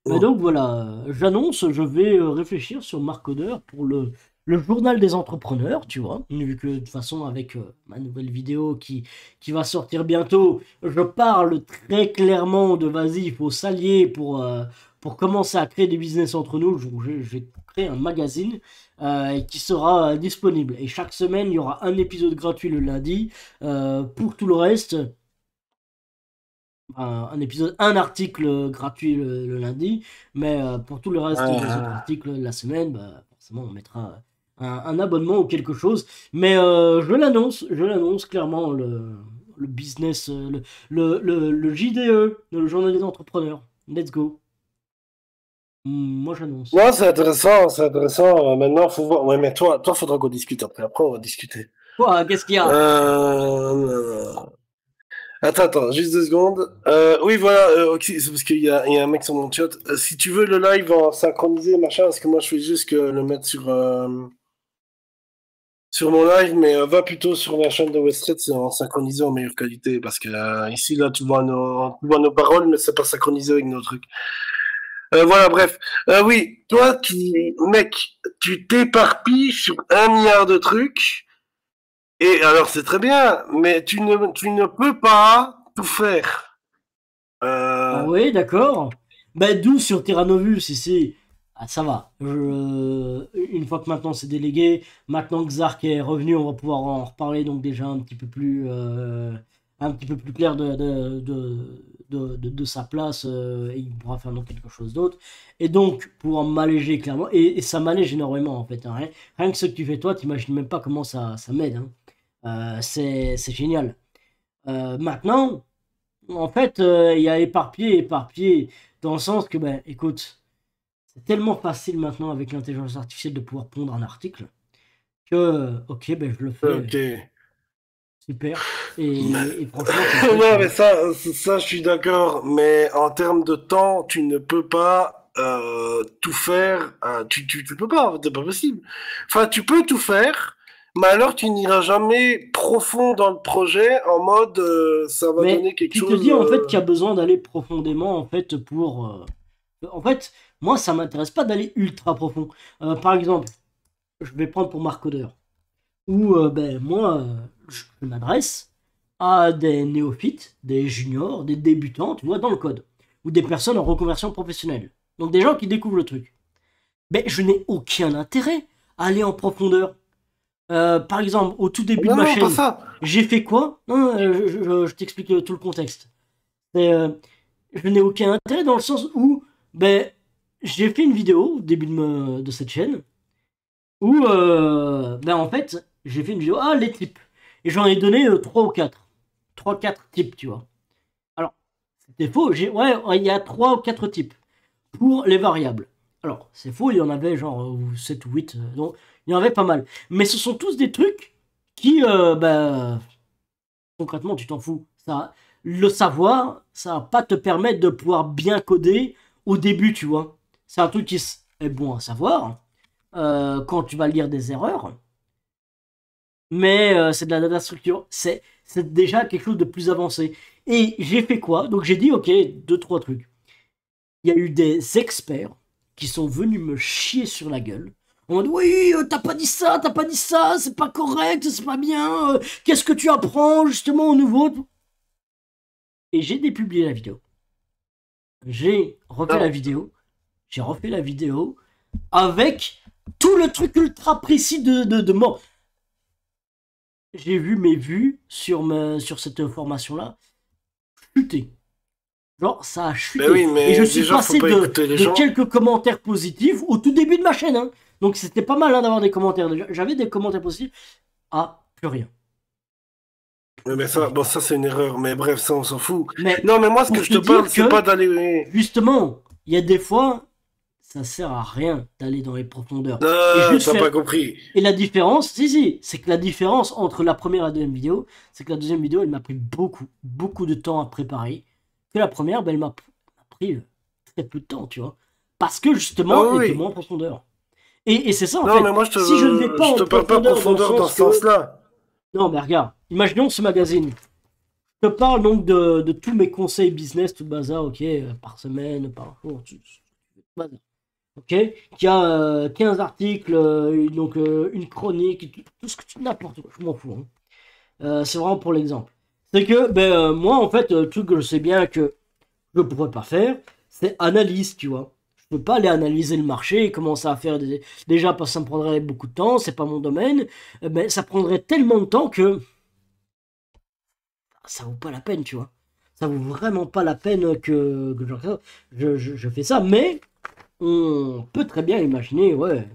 Bah Oh. donc voilà, j'annonce, je vais réfléchir sur Marcodeur pour le journal des entrepreneurs, tu vois, vu que de toute façon avec ma nouvelle vidéo qui va sortir bientôt, je parle très clairement de vas-y, il faut s'allier pour commencer à créer des business entre nous. J'ai créé un magazine qui sera disponible et chaque semaine il y aura un épisode gratuit le lundi. Pour tout le reste, un épisode, un article gratuit le lundi, mais pour tout le reste des autres articles la semaine, bah, forcément on mettra un abonnement ou quelque chose. Mais je l'annonce clairement, le business, le JDE, le journal des entrepreneurs. Let's go. Moi j'annonce. Non, c'est intéressant, c'est intéressant. Maintenant, faut voir. Ouais, mais toi, faudra qu'on discute après. Après, on va discuter. Quoi, qu'est-ce qu'il y a? Euh... attends, juste 2 secondes. Oui, voilà, ok, c'est parce il y a un mec sur mon chat. Si tu veux le live en synchronisé, machin, parce que moi, je fais juste que le mettre sur mon live, mais va plutôt sur la chaîne de Westred, c'est en synchronisé en meilleure qualité, parce que ici, là, tu vois nos paroles, mais c'est pas synchronisé avec nos trucs. Voilà, bref. Oui, toi, mec, tu t'éparpilles sur 1 milliard de trucs, et alors c'est très bien, mais tu ne peux pas tout faire. Ah Euh, oui, d'accord. Ben, d'où sur Terranovus, ici. Ah, ça va. Une fois que maintenant c'est délégué, maintenant que Zark est revenu, on va pouvoir en reparler donc déjà un petit peu plus clair de sa place et il pourra faire donc quelque chose d'autre. Et donc, pour m'alléger clairement, et ça m'allège énormément en fait, hein. Rien que ce que tu fais toi, t'imagines même pas comment ça m'aide, hein. C'est génial. Maintenant. En fait, il y a éparpillé, dans le sens que, ben, écoute, c'est tellement facile maintenant avec l'intelligence artificielle de pouvoir pondre un article que, ok, ben, je le fais, ok. super. Mais- Et franchement, ça me plaît, tu non, mais vois. ça, je suis d'accord. Mais en termes de temps, tu ne peux pas tout faire. Tu peux pas, c'est pas possible. Enfin, tu peux tout faire, mais alors tu n'iras jamais profond dans le projet en mode ça va Mais donner quelque tu te chose. dis, en fait, qu'il y a besoin d'aller profondément, en fait, pour... En fait, moi, ça m'intéresse pas d'aller ultra profond. Par exemple, je vais prendre pour Marc Codeur. Où ben, moi, je m'adresse à des néophytes, des juniors, des débutants, tu vois, dans le code, ou des personnes en reconversion professionnelle. Donc des gens qui découvrent le truc. Mais je n'ai aucun intérêt à aller en profondeur. Par exemple, au tout début de Non, ma non, pas chaîne, ça. j'ai fait quoi? Non, je t'explique tout le contexte. C'est, je n'ai aucun intérêt dans le sens où ben, j'ai fait une vidéo au début de cette chaîne où, ben en fait, j'ai fait une vidéo, ah, les types. Et j'en ai donné 3 ou 4. 3 4 types, tu vois. Alors, c'était faux. Ouais, il y a 3 ou 4 types pour les variables. Alors, c'est faux, il y en avait genre 7 ou 8. Donc, il y en avait pas mal. Mais ce sont tous des trucs qui, ben, concrètement, tu t'en fous. Ça, le savoir, ça va pas te permettre de pouvoir bien coder au début, tu vois. C'est un truc qui est bon à savoir quand tu vas lire des erreurs, mais c'est de la data structure. C'est déjà quelque chose de plus avancé. Et j'ai fait quoi? Donc j'ai dit, ok, deux, trois trucs. Il y a eu des experts qui sont venus me chier sur la gueule. En mode, oui, t'as pas dit ça, c'est pas correct, c'est pas bien, qu'est-ce que tu apprends justement au nouveau? Et j'ai dépublié la vidéo. j'ai refait la Non. vidéo. J'ai refait la vidéo avec tout le truc ultra précis de mort. J'ai vu mes vues sur cette formation-là chuter. Genre, ça a Ben chuté. oui, Et je mais suis déjà, faut passé pas écouter les de gens. quelques commentaires positifs au tout début de ma chaîne, hein. Donc c'était pas mal, hein, d'avoir des commentaires. J'avais des commentaires positifs. Ah, plus rien. Ouais, mais Plus ça, rien. bon, ça c'est une erreur. Mais bref, ça on s'en fout. Mais Non, mais moi, ce que pour je te te parle, dire c'est pas que, d'aller. justement, il y a des fois, ça sert à rien d'aller dans les profondeurs. Et Non, juste t'as faire. pas compris. Et la différence, si, c'est que la différence entre la première et la deuxième vidéo, c'est que la deuxième vidéo, elle m'a pris beaucoup de temps à préparer. Que la première, ben, elle m'a pris très peu de temps, tu vois. Parce que Ah justement, elle oui, était oui. moins en profondeur. Et c'est ça en Non, fait. mais moi, Si je ne vais pas je en te parle pas profondeur dans le profondeur dans sens ce que. sens-là. Non, mais regarde, imaginons ce magazine. Je te parle donc de tous mes conseils business, tout le bazar, ok, par semaine, par jour, tout le bazar. Ok, qui a 15 articles, donc une chronique, tout ce que tu n'importe quoi, je m'en fous, hein. C'est vraiment pour l'exemple. C'est que ben, moi, en fait, le truc que je sais bien que je ne pourrais pas faire, c'est analyse, tu vois. Je peux pas aller analyser le marché et commencer à faire des. Déjà, parce que ça me prendrait beaucoup de temps, c'est pas mon domaine, mais ça prendrait tellement de temps que ça vaut pas la peine, tu vois. Ça vaut vraiment pas la peine que je fais ça, mais on peut très bien imaginer, ouais,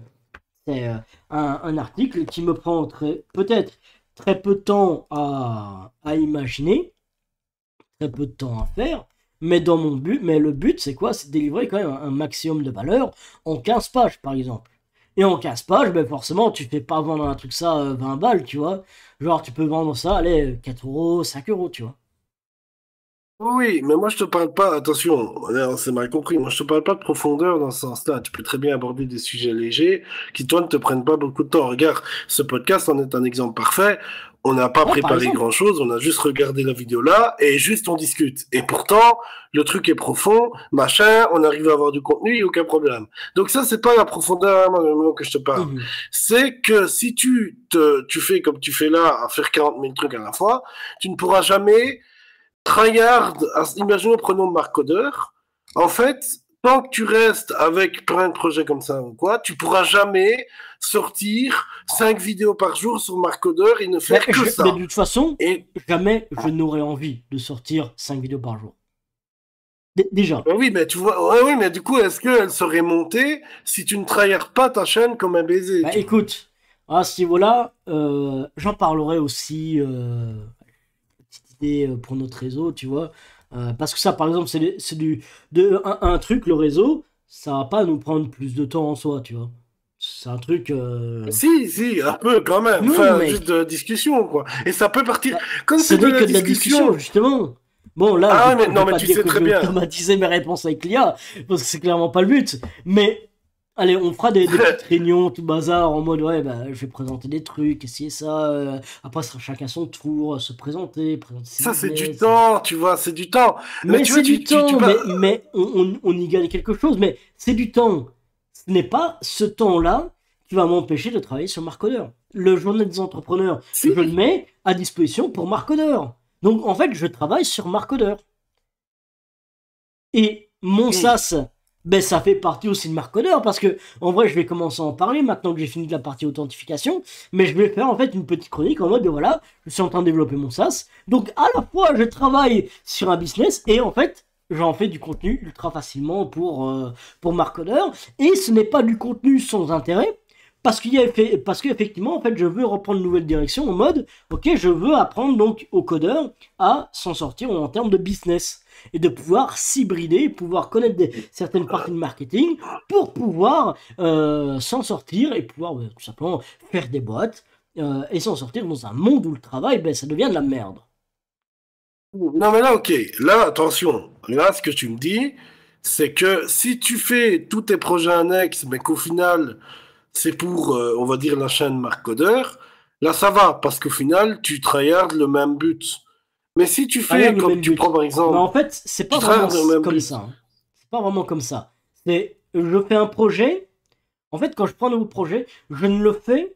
c'est un article qui me prend peut-être très peu de temps à imaginer, très peu de temps à faire, mais dans mon but, mais le but c'est quoi? C'est de délivrer quand même un maximum de valeur en 15 pages par exemple. Et en 15 pages, ben forcément, tu fais pas vendre un truc ça 20 balles, tu vois. Genre, tu peux vendre ça, allez, 4 euros, 5 euros, tu vois. Oui, mais moi je te parle pas, attention, là, on s'est mal compris, moi je te parle pas de profondeur dans ce sens-là. Tu peux très bien aborder des sujets légers qui, toi, ne te prennent pas beaucoup de temps. Regarde, ce podcast en est un exemple parfait. On n'a pas Ouais, par préparé exemple. grand-chose, on a juste regardé la vidéo là et juste on discute. Et pourtant, le truc est profond, machin, on arrive à avoir du contenu, il n'y a aucun problème. Donc ça, c'est pas la profondeur moi, que je te parle. Mhm. C'est que si tu fais comme tu fais là, à faire 40 000 trucs à la fois, tu ne pourras jamais tryhard, imaginons, prenons Marc Codeur. En fait, tant que tu restes avec plein de projets comme ça ou quoi, tu pourras jamais sortir 5 vidéos par jour sur Marc Codeur et ne faire que Mais de ça. toute façon, Et jamais je n'aurais envie de sortir 5 vidéos par jour. Déjà. oui, mais tu vois, ouais, oui, mais du coup, est-ce qu'elle serait montée si tu ne tryhards pas ta chaîne comme un baiser, Bah tu vois? écoute, à ce niveau-là, j'en parlerai aussi, petite idée pour notre réseau, tu vois. Parce que ça, par exemple, c'est un truc, le réseau, ça va pas nous prendre plus de temps en soi, tu vois. C'est un truc. Si, si, un peu quand même. Non, Enfin, juste mec. de discussion, quoi. Et ça peut partir. Bah, Comme ce c'est de n'est la que de la discussion, discussion. justement. Bon, là, Ah, mais je non, vais mais pas tu dire sais que je très vais bien. automatiser mes réponses avec l'IA, parce que c'est clairement pas le but. Mais, allez, on fera des petites réunions, tout bazar, en mode, ouais, bah, je vais présenter des trucs, essayer ça. Après, ce sera chacun son tour, se présenter ses Ça, c'est du business. temps, tu vois, c'est du temps. Mais Mais tu vois, c'est du tu temps, pas. mais on y gagne quelque chose, mais c'est du temps. Ce n'est pas ce temps-là qui va m'empêcher de travailler sur Marcodeur. Le journal des entrepreneurs, je le Si. mets à disposition pour Marcodeur. Donc en fait, je travaille sur Marcodeur. Et mon Oui. SaaS, ben, ça fait partie aussi de Marcodeur parce que en vrai, je vais commencer à en parler maintenant que j'ai fini de la partie authentification. Mais je vais faire en fait une petite chronique en mode, ben voilà, je suis en train de développer mon SaaS. Donc à la fois, je travaille sur un business et en fait, j'en fais du contenu ultra facilement pour Marcodeur. Et ce n'est pas du contenu sans intérêt. Parce qu'effectivement, en fait, je veux reprendre une nouvelle direction en mode, ok, je veux apprendre donc aux codeurs à s'en sortir en termes de business et de pouvoir s'hybrider, pouvoir connaître certaines parties de marketing pour pouvoir s'en sortir et pouvoir tout simplement faire des boîtes et s'en sortir dans un monde où le travail, ben, ça devient de la merde. Non, mais là, ok. Là, attention. Là, ce que tu me dis, c'est que si tu fais tous tes projets annexes, mais qu'au final, c'est pour, on va dire, la chaîne Marc Codeur, là, ça va, parce qu'au final, tu tryhards le même but. Mais si tu Regarde fais le comme même tu prends, but. par Mais en exemple, fait, c'est tu pas vraiment tryhards le même comme but. ça, hein. C'est pas vraiment comme ça. C'est, je fais un projet. En fait, quand je prends un nouveau projet, je ne le fais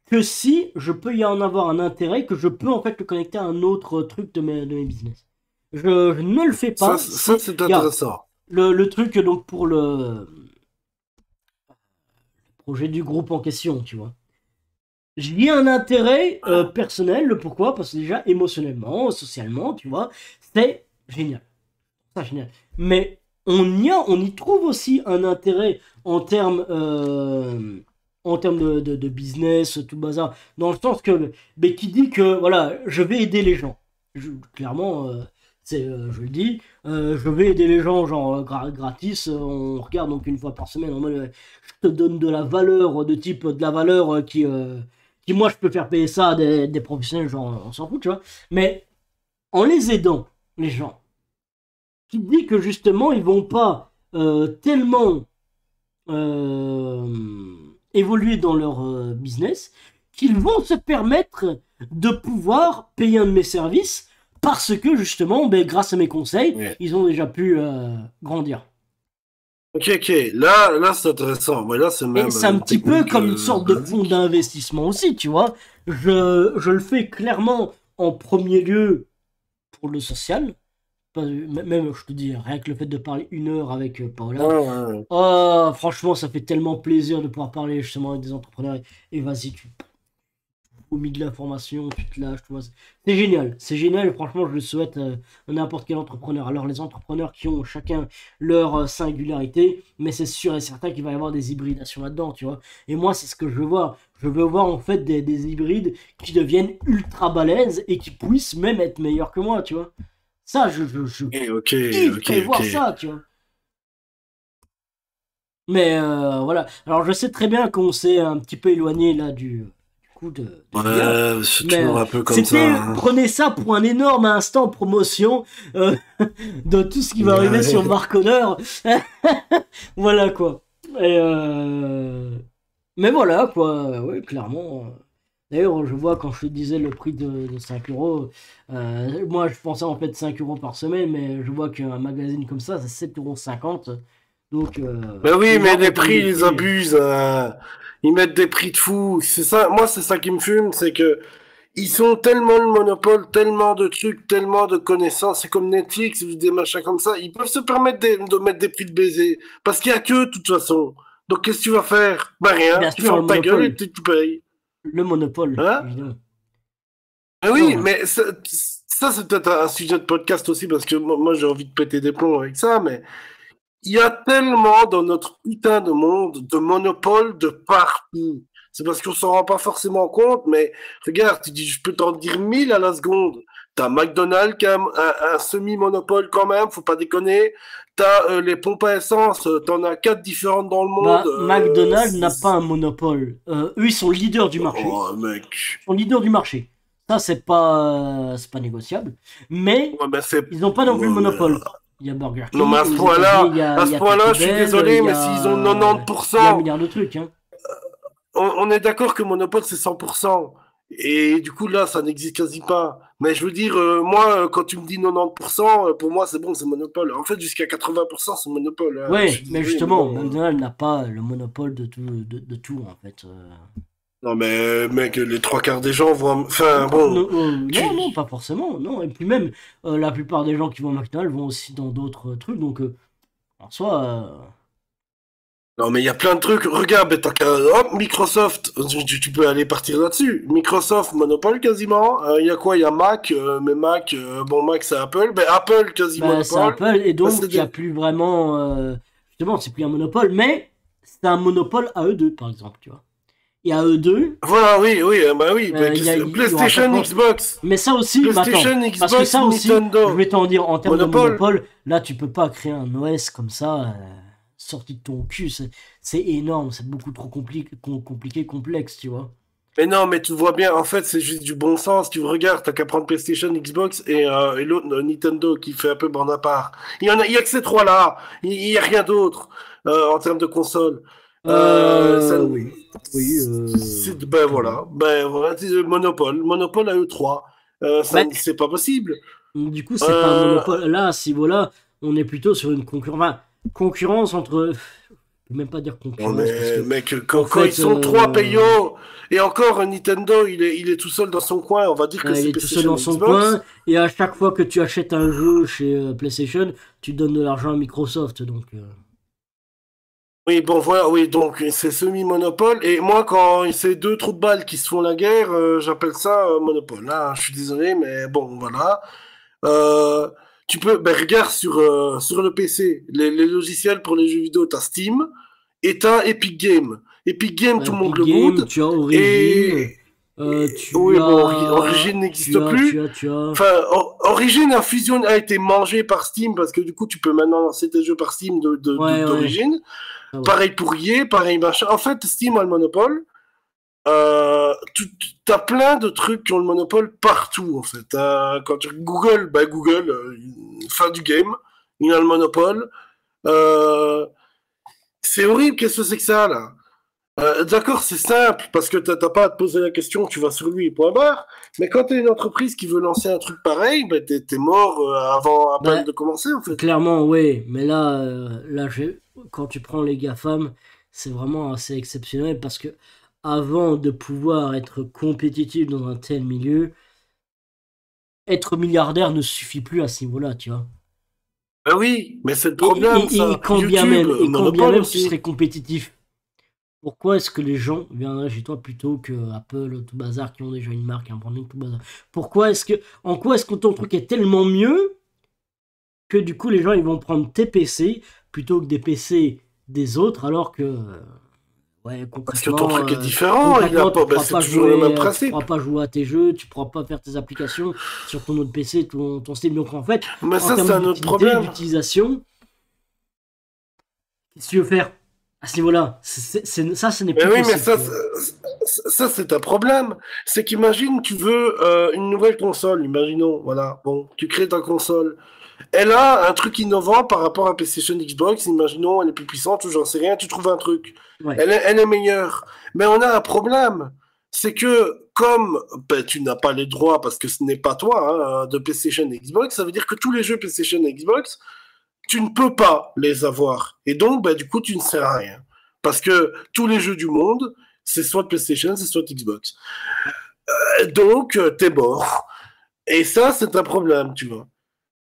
que si je peux y en avoir un intérêt, que je peux en fait le connecter à un autre truc de mes business. Je ne le fais Ça, pas ça si. c'est Regarde, intéressant. le truc, donc, pour le projet du groupe en question, tu vois. J'y ai un intérêt personnel, pourquoi? Parce que déjà, émotionnellement, socialement, tu vois, c'est génial. C'est génial. Mais on y trouve aussi un intérêt en termes, de business, tout bazar, dans le sens que, mais qui dit que, voilà, je vais aider les gens. Clairement, je le dis, je vais aider les gens, genre, gratis, on regarde donc une fois par semaine, en mode, je te donne de la valeur, de type, de la valeur qui moi, je peux faire payer ça à des professionnels, genre, on s'en fout, tu vois. Mais en les aidant, les gens, qui dit que justement ils vont pas tellement évoluer dans leur business qu'ils vont se permettre de pouvoir payer un de mes services parce que justement, ben, grâce à mes conseils, Ouais. ils ont déjà pu grandir. Ok, ok. Là, c'est intéressant. Ouais, là, c'est Et même c'est un une petit peu technique comme une sorte de fonds basique. d'investissement aussi, tu vois. Je le fais clairement en premier lieu pour le social. Même, je te dis, rien que le fait de parler 1 heure avec Ouais, Paola, ouais, ouais. oh, franchement, ça fait tellement plaisir de pouvoir parler justement avec des entrepreneurs. Et vas-y, tu au milieu de l'information, tu te lâches, tu vois. C'est génial, c'est génial. Et franchement, je le souhaite à n'importe quel entrepreneur. Alors, les entrepreneurs qui ont chacun leur singularité, mais c'est sûr et certain qu'il va y avoir des hybridations là-dedans, tu vois. Et moi, c'est ce que je veux voir. Je veux voir en fait des hybrides qui deviennent ultra balèzes et qui puissent même être meilleurs que moi, tu vois. Ça, je Ok, ok, kifferais ok. voir ça, tu vois. Mais voilà. Alors, je sais très bien qu'on s'est un petit peu éloigné là du coup de l'IA. Ouais, c'est Mais toujours un peu comme ça, c'était, hein. prenez ça pour un énorme instant promotion euh, de tout ce qui va arriver sur Ouais. Marconneur. Voilà quoi. Et mais voilà quoi. Oui, clairement. D'ailleurs, je vois quand je te disais le prix de 5 euros, moi je pensais en fait 5 euros par semaine, mais je vois qu'un magazine comme ça, c'est 7,50 €. Donc, Ben oui, les mais gens les mettent prix, des ils prix. abusent, hein. Ils mettent des prix de fou. C'est ça, moi, c'est ça qui me fume, c'est que ils sont tellement le monopole, tellement de trucs, tellement de connaissances. C'est comme Netflix ou des machins comme ça. Ils peuvent se permettre de mettre des prix de baiser. Parce qu'il y a que, de toute façon. Donc, qu'est-ce que tu vas faire? Ben rien. Bien Tu sûr, le fermes ta gueule et monopole. tu payes. Le monopole, Hein? évidemment. Ben oui, Non, mais ça c'est peut-être un sujet de podcast aussi, parce que moi j'ai envie de péter des plombs avec ça, mais il y a tellement dans notre putain de monde de monopoles de partout. C'est parce qu'on s'en rend pas forcément compte, mais regarde, tu dis, je peux t'en dire 1000 à la seconde. T'as McDonald's qui a un semi-monopole quand même, faut pas déconner. T'as les pompes à essence, t'en as 4 différentes dans le monde. bah, McDonald's n'a pas un monopole. Eux, ils sont leaders du marché. Oh mec. Ils sont leaders du marché. Ça, c'est pas négociable. Mais Ouais, ben c'est... ils n'ont pas non plus le Ouais, mais monopole. Il y a Burger non, mais King, aux États-Unis, il à y ce a Taco point-là, je suis Bell, désolé, mais s'ils ont il y a un 90%, milliard de trucs, hein. on est d'accord que Monopole, c'est 100%. Et du coup, là, ça n'existe quasi pas. Mais je veux dire, moi, quand tu me dis 90%, pour moi, c'est bon, c'est Monopole. En fait, jusqu'à 80%, c'est Monopole, hein. Je Ouais, suis mais désolé, mais justement, bon. McDonald's n'a pas le monopole de tout, en fait. Non, mais mec, les trois quarts des gens vont... Enfin, Non, bon, non, non, tu... non, pas forcément. Non. Et puis même, la plupart des gens qui vont à McDonald's vont aussi dans d'autres trucs. Donc, en soi, Non, mais il y a plein de trucs. Regarde, ben, t'as qu'à... Hop, Microsoft, tu peux aller partir là-dessus. Microsoft, monopole quasiment. Il y a quoi? Il y a Mac, mais Mac, bon, Mac, c'est Apple. Ben, Apple, quasi bah, c'est monopole. Apple. Et Ben, c'est donc, il n'y a des... plus vraiment. Justement, c'est plus un monopole. Mais c'est un monopole à eux deux, par exemple. Tu vois. Et à eux deux, Voilà, oui, oui, bah oui. Ben, il y aura pas de PlayStation, concurrence. Xbox. Mais ça aussi, bah, attends. PlayStation, Parce que Xbox, ça aussi, je Nintendo. vais t'en dire en termes de Monopole. monopole. Là, tu peux pas créer un OS comme ça, sorti de ton cul. C'est énorme. C'est beaucoup trop compliqué, complexe, tu vois. Mais non, mais tu vois bien, en fait, c'est juste du bon sens. Tu regardes, t'as qu'à prendre PlayStation, Xbox et l'autre, Nintendo, qui fait un peu borne à part. Il y a que ces trois-là. Il y a rien d'autre en termes de console. Ça, Oui. Oui. ben voilà, c'est le monopole, monopole à eux trois. Bah, C'est pas possible. du coup, c'est pas un Euh, monopole. Là, à ce niveau-là, on est plutôt sur une concurrence entre. Je peux même pas dire Non, concurrence parce mais que mec, en quand ils fait, sont trois payants, et encore Nintendo, il est tout seul dans son coin, on va dire que il c'est est tout seul PlayStation dans et son Xbox. coin et à chaque fois que tu achètes un jeu chez PlayStation, tu donnes de l'argent à Microsoft. Donc, Oui, bon, voilà, oui, donc c'est semi-monopole. Et moi, quand c'est deux trous de balles qui se font la guerre, j'appelle ça monopole. Là, je suis désolé, mais bon, voilà. Euh, tu peux, ben, regarde sur le PC, les logiciels pour les jeux vidéo, t'as Steam et t'as Epic Games. Epic Games, tout le monde Epic le Game, boude. tu as Origin, Et oui, bon, Origin n'existe plus. tu as. Enfin, Origin a été mangé par Steam parce que du coup, tu peux maintenant lancer tes jeux par Steam Ouais, ouais, d'Origin. ça va. Pareil pour EA, pareil machin. En fait, Steam a le monopole. T'as plein de trucs qui ont le monopole partout, en fait. Quand tu Google, bah Google, fin du game, il a le monopole. Euh, c'est horrible, qu'est-ce que c'est que ça, là? D'accord, c'est simple, parce que t'as pas à te poser la question, tu vas sur lui, point barre. Mais quand t'es une entreprise qui veut lancer un truc pareil, bah t'es mort avant à peine Bah, de commencer, en fait. clairement, ouais, mais là, quand tu prends les GAFAM, c'est vraiment assez exceptionnel parce que avant de pouvoir être compétitif dans un tel milieu, être milliardaire ne suffit plus à ce niveau-là, tu vois. Ben oui, mais c'est le Et, problème, ça. YouTube, quand bien monopole même tu aussi. serais compétitif, pourquoi est-ce que les gens viendraient chez toi plutôt que Apple, tout bazar, qui ont déjà une marque, un branding, tout bazar? En quoi est-ce que ton truc est tellement mieux que du coup les gens ils vont prendre tes PC plutôt que des PC des autres alors que ouais Parce que ton truc est différent, il a concrètement pas, ben, c'est toujours le même tu principe. pourras pas jouer à tes jeux, tu pourras pas faire tes applications sur ton autre PC, ton Steam. Donc en fait, Mais en ça, c'est termes un autre d'utilité, problème. d'utilisation, qu'est-ce que tu veux faire à ce niveau-là? Ça, ce n'est Mais plus oui, mais possible, tu vois. ça c'est un problème. C'est qu'imagine, tu veux une nouvelle console, imaginons, voilà. Bon, tu crées ta console. Elle a un truc innovant par rapport à PlayStation Xbox, imaginons, elle est plus puissante ou j'en sais rien, tu trouves un truc. Ouais. Elle est meilleure. Mais on a un problème. C'est que comme ben, tu n'as pas les droits parce que ce n'est pas toi hein, de PlayStation et Xbox, ça veut dire que tous les jeux PlayStation et Xbox, tu ne peux pas les avoir. Et donc, ben, du coup, tu ne sers à rien. Parce que tous les jeux du monde, c'est soit PlayStation, c'est soit Xbox. Donc, t'es mort. Et ça, c'est un problème, tu vois.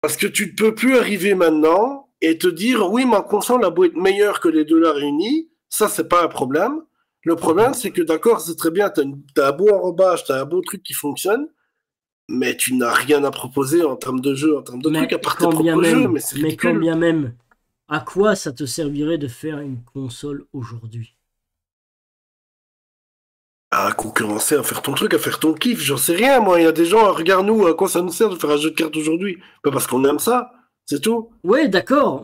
Parce que tu ne peux plus arriver maintenant et te dire, oui, ma console a beau être meilleure que les deux là réunis, ça, c'est pas un problème. Le problème, c'est que d'accord, c'est très bien, t'as un beau enrobage, t'as un beau truc qui fonctionne, mais tu n'as rien à proposer en termes de jeu, en termes de trucs, à part tes propres jeux, mais c'est quand ridicule. bien même, à quoi ça te servirait de faire une console aujourd'hui? À concurrencer, à faire ton truc, à faire ton kiff, j'en sais rien, moi. Il y a des gens, regarde nous, à quoi ça nous sert de faire un jeu de cartes aujourd'hui? Pas parce qu'on aime ça, c'est tout. Ouais, d'accord,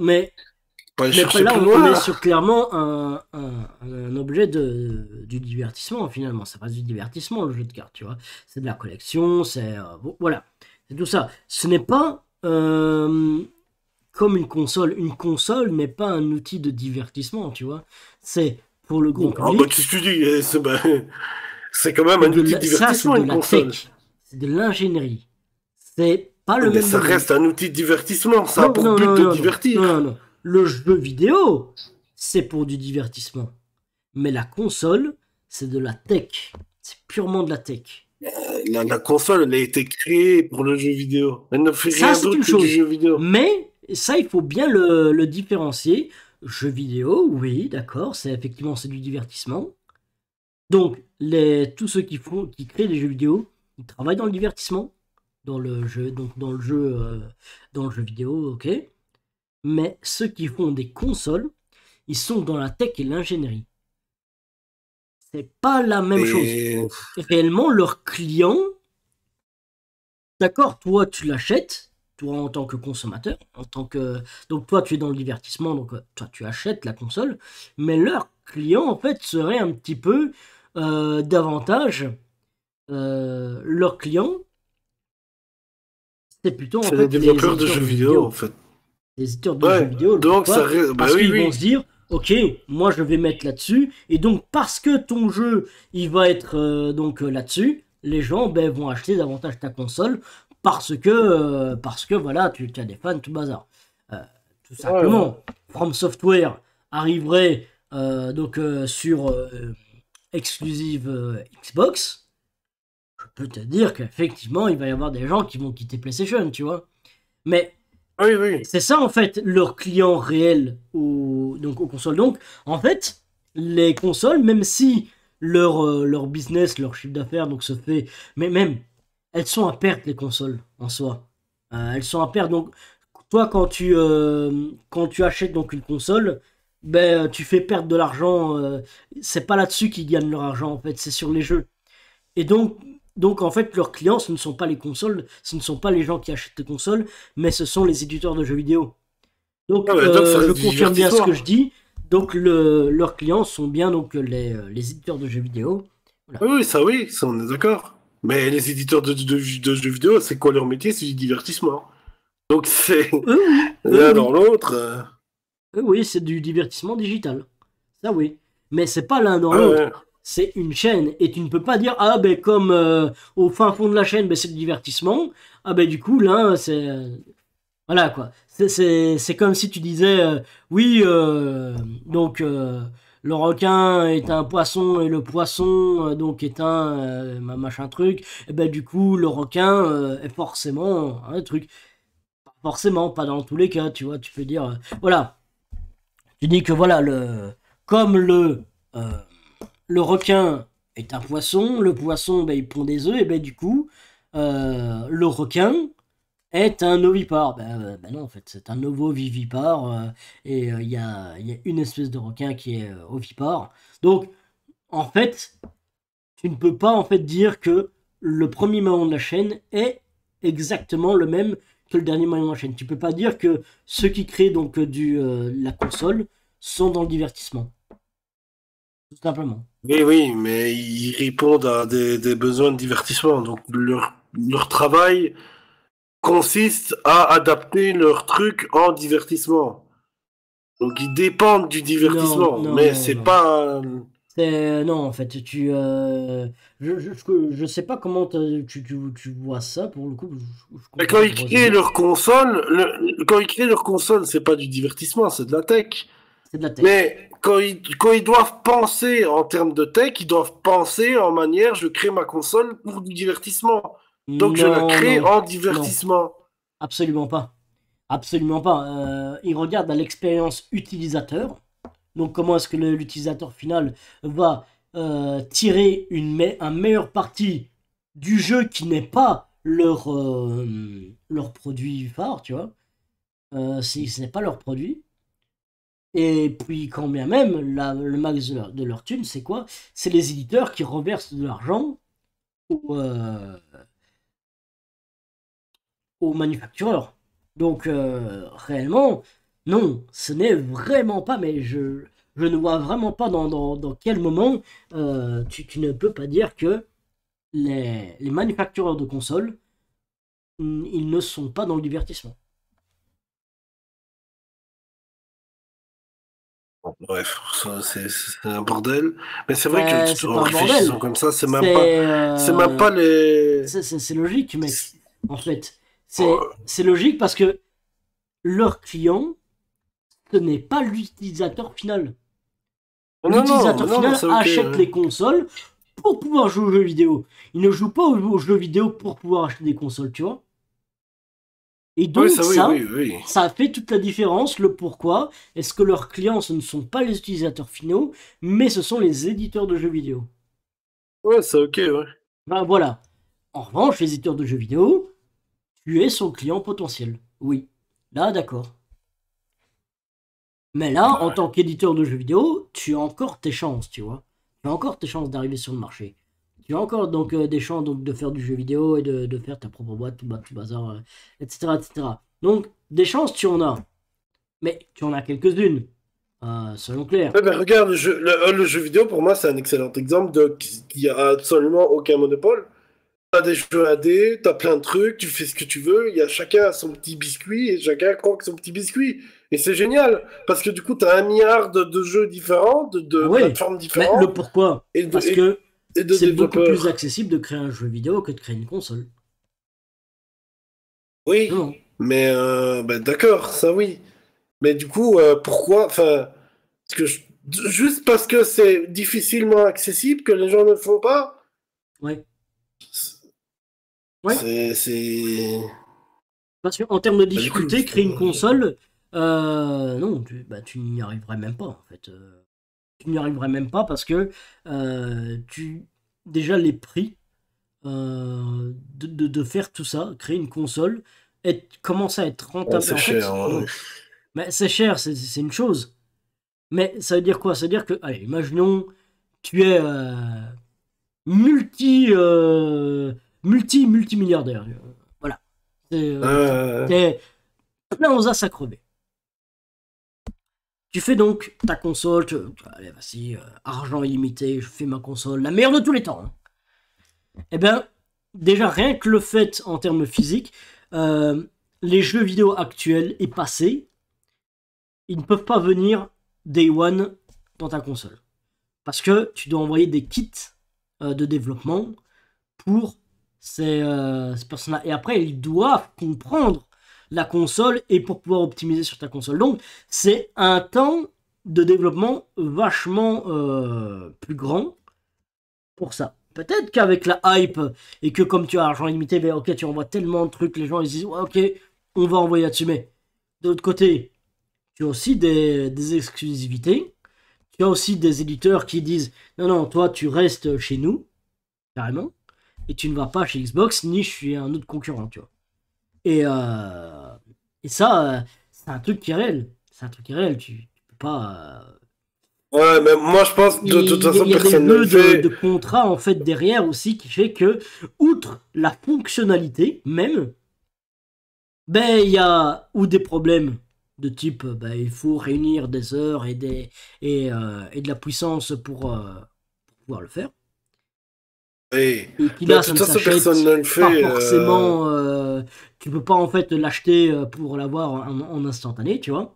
Pas aller mais chercher là, plus on est loin. sur clairement un objet du divertissement, finalement. Ça reste du divertissement, le jeu de cartes, tu vois. C'est de la collection, bon, voilà. C'est tout ça. Ce n'est pas comme une console. Une console n'est pas un outil de divertissement, tu vois. C'est pour le grand Ah bah public, qu'est-ce que tu dis? C'est quand même un outil de ça, c'est divertissement, de une la console. tech. C'est de l'ingénierie. C'est pas le Mais même ça domaine. reste un outil de divertissement, ça a Non, pour non, but non, de non, non, non, non, divertir. non. Le jeu vidéo, c'est pour du divertissement. Mais la console, c'est de la tech. C'est purement de la tech. La console, elle a été créée pour le jeu vidéo. Elle ne fait Ça, rien c'est une d'autre que du chose. jeu vidéo. Mais ça, il faut bien le différencier. Jeu vidéo, oui, d'accord, c'est du divertissement. Donc, tous ceux qui créent des jeux vidéo, ils travaillent dans le divertissement, dans le jeu, donc dans le jeu vidéo, ok. Mais ceux qui font des consoles, ils sont dans la tech et l'ingénierie. C'est pas la même chose. Et Réellement, leurs clients, d'accord, toi tu l'achètes, toi en tant que consommateur, donc toi tu es dans le divertissement, donc toi tu achètes la console, mais leurs clients en fait seraient un petit peu davantage leurs clients, c'est plutôt en c'est les fait les développeurs de éditeurs jeux de jeux vidéo, en vidéo. fait. Les éditeurs de jeux Ouais, vidéo. donc ça Pourquoi? reste... Bah Parce oui, qu'ils vont se oui. dire, ok, moi je vais mettre là-dessus, et donc parce que ton jeu il va être là-dessus, les gens ben, vont acheter davantage ta console parce que voilà, tu as des fans, tout bazar. Euh, tout Ouais, ouais. simplement, From Software arriverait. sur exclusive Xbox, je peux te dire qu'effectivement, il va y avoir des gens qui vont quitter PlayStation, tu vois. Mais Oui, oui. c'est ça, en fait, leur client réel aux consoles. Donc, en fait, les consoles, même si leur business, leur chiffre d'affaires donc, se fait... Mais même, elles sont à perte, les consoles, en soi. Elles sont à perte. Donc, toi, quand tu achètes donc une console, ben, tu fais perdre de l'argent. C'est pas là-dessus qu'ils gagnent leur argent, en fait. C'est sur les jeux. Et donc, en fait, leurs clients, ce ne sont pas les consoles, ce ne sont pas les gens qui achètent des consoles, mais ce sont les éditeurs de jeux vidéo. Donc, Ah, mais donc ça je reste du confirme bien ce que je divertissement. dis. Donc, leurs clients sont bien donc les éditeurs de jeux vidéo. Voilà. Oui, ça on est d'accord. Mais les éditeurs de jeux vidéo, c'est quoi leur métier? C'est du divertissement. Donc c'est Eux, oui. Eux, l'un dans oui. l'autre. Eux, oui, c'est du divertissement digital. Ça, oui. Mais c'est pas l'un dans Ah l'autre. ouais. C'est une chaîne. Et tu ne peux pas dire, ah, ben, comme au fin fond de la chaîne, ben, c'est du divertissement. Ah, ben, du coup, là, c'est. Voilà quoi. C'est comme si tu disais, oui, donc le requin est un poisson et le poisson donc est un machin truc. Et ben du coup, le requin est forcément un truc. Pas forcément, pas dans tous les cas, tu vois. Tu peux dire, voilà. Tu dis que voilà, comme euh, le requin est un poisson, le poisson, ben, il pond des œufs, et ben du coup, le requin est un ovipare. Ben non, en fait, c'est un ovovivipare. Et il y a une espèce de requin qui est ovipare. Donc, en fait, tu ne peux pas en fait dire que le premier maillon de la chaîne est exactement le même que le dernier maillon de la chaîne. Tu peux pas dire que ceux qui créent donc la console sont dans le divertissement. Tout simplement. Oui, mais ils répondent à des besoins de divertissement. Donc leur travail consiste à adapter leur truc en divertissement. Donc ils dépendent du Non, divertissement, non, mais non, c'est non. pas. Non, en fait, je sais pas comment tu vois ça, pour le coup, je Mais comprends quand pas ils droit et créent but. leur console, quand ils créent leur console, c'est pas du divertissement, c'est de la tech. C'est de la tech. Mais quand ils doivent penser en termes de tech, ils doivent penser en manière, je crée ma console pour du divertissement. Donc je la Non, crée non, en non, divertissement. absolument pas. Absolument pas. Il regarde à l'expérience utilisateur. Donc, comment est-ce que l'utilisateur final va tirer un meilleur parti du jeu qui n'est pas leur produit phare, tu vois. Ce n'est pas leur produit. Et puis, quand bien même, le max de leur thune, c'est quoi? C'est les éditeurs qui reversent de l'argent aux, euh, aux manufactureurs. Donc, réellement, non, ce n'est vraiment pas, mais je ne vois vraiment pas dans quel moment tu ne peux pas dire que les manufactureurs de consoles, ils ne sont pas dans le divertissement. Bon, bref, c'est un bordel. Mais c'est vrai que C'est en pas un réfléchissant bordel. comme ça, C'est c'est même pas les. c'est logique, mec. En fait, Oh, c'est logique parce que leur client, ce n'est pas l'utilisateur final. L'utilisateur non, final c'est ok. achète les consoles pour pouvoir jouer aux jeux vidéo. Il ne joue pas aux jeux vidéo pour pouvoir acheter des consoles, tu vois. Et Oui, donc oui. ça fait toute la différence, le pourquoi. Est-ce que leurs clients, ce ne sont pas les utilisateurs finaux, mais ce sont les éditeurs de jeux vidéo. Ouais, c'est ok, ouais. Ben voilà. En revanche, les éditeurs de jeux vidéo, tu es son client potentiel. Oui. Là, d'accord. Mais là, en tant qu'éditeur de jeux vidéo, tu as encore tes chances, tu vois. Tu as encore tes chances d'arriver sur le marché. Tu as encore donc des chances donc, de faire du jeu vidéo et de faire ta propre boîte, tout bazar, etc., etc. Donc, des chances, tu en as. Mais tu en as quelques-unes. Soyons clairs. Ouais, ben, regarde, le jeu vidéo, pour moi, c'est un excellent exemple de qui a absolument aucun monopole. T'as des jeux AD, t'as plein de trucs, tu fais ce que tu veux, il y a chacun a son petit biscuit et chacun croque son petit biscuit. Et c'est génial, parce que du coup, t'as un milliard de jeux différents, de Ah oui. plateformes Mais le différentes pourquoi? et Parce que et de c'est beaucoup plus développeurs. accessible de créer un jeu vidéo que de créer une console. Oui, Non. mais ben, d'accord, ça oui. Mais du coup, pourquoi, enfin, parce que Juste parce que c'est difficilement accessible que les gens ne le font pas. Ouais. Ouais. C'est... Parce qu'en termes de Bah, du coup, difficulté, créer une console, non, tu n'y arriverais même pas, en fait. Tu n'y arriverais même pas parce que déjà les prix de faire tout ça, créer une console, commence à être ouais, rentable. c'est En cher. fait, Hein. non. Mais c'est cher, c'est une chose. Mais ça veut dire quoi? Ça veut dire que, allez, imaginons, tu es multi, multimilliardaire. Voilà. Euh, T'es plein aux as à crever. Tu fais donc ta console, allez, vas-y, argent illimité, je fais ma console, la meilleure de tous les temps. Hein. Eh bien, déjà, rien que le fait en termes physiques, les jeux vidéo actuels et passés, ils ne peuvent pas venir day one dans ta console. Parce que tu dois envoyer des kits de développement pour ces personnes-là. Et après, ils doivent comprendre la console et pour pouvoir optimiser sur ta console. Donc, c'est un temps de développement vachement plus grand pour ça. Peut-être qu'avec la hype et que comme tu as argent illimité, ben, ok, tu envoies tellement de trucs, les gens ils disent ouais, ok, on va envoyer là-dessus. Mais de l'autre côté, tu as aussi des exclusivités. Tu as aussi des éditeurs qui disent non, non, toi tu restes chez nous, carrément, et tu ne vas pas chez Xbox ni chez un autre concurrent, tu vois. Et, euh, et ça, c'est un truc qui est réel. C'est un truc qui est réel. Tu peux pas. Ouais, mais moi je pense de toute façon Il y a des personne ne le jeux de fait. contrat en fait derrière aussi qui fait que, outre la fonctionnalité même, ben il y a ou des problèmes de type ben, il faut réunir des heures et de la puissance pour pouvoir le faire. Et Et puis de là, ça toute ne façon personne s'achète ne le pas fait. forcément. Tu peux pas en fait l'acheter pour l'avoir en instantané, tu vois.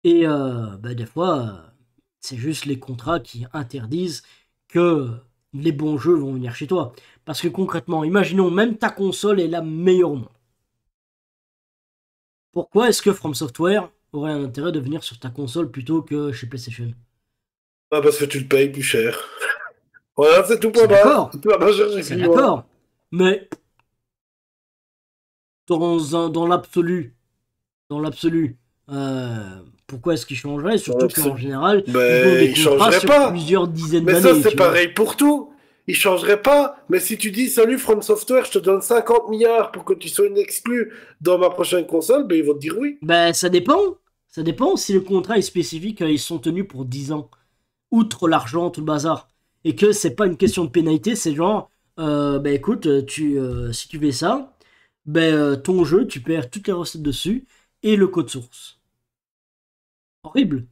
Et ben, des fois, c'est juste les contrats qui interdisent que les bons jeux vont venir chez toi. Parce que concrètement, imaginons même ta console est la meilleure au monde. Pourquoi est-ce que From Software aurait un intérêt de venir sur ta console plutôt que chez PlayStation? Pas parce que tu le payes plus cher. Voilà, c'est tout C'est point barre. d'accord, Tu vas pas chercher c'est plus loin. d'accord. Mais dans l'absolu, dans l'absolu, pourquoi est-ce qu'ils changeraient? Dans Surtout qu'en l'absolu. général, ils ont Ben, des il contrats changerait sur pas. plusieurs dizaines Mais ça, d'années, c'est tu vois. pareil pour tout. Il changerait pas. Mais si tu dis, salut From Software, je te donne 50 milliards pour que tu sois une exclue dans ma prochaine console, ben ils vont te dire oui. Ben, ça dépend. Ça dépend si le contrat est spécifique, ils sont tenus pour 10 ans. Outre l'argent, tout le bazar. Et que c'est pas une question de pénalité, c'est genre, ben écoute, si tu fais ça, ben ton jeu, tu perds toutes les recettes dessus et le code source. Horrible,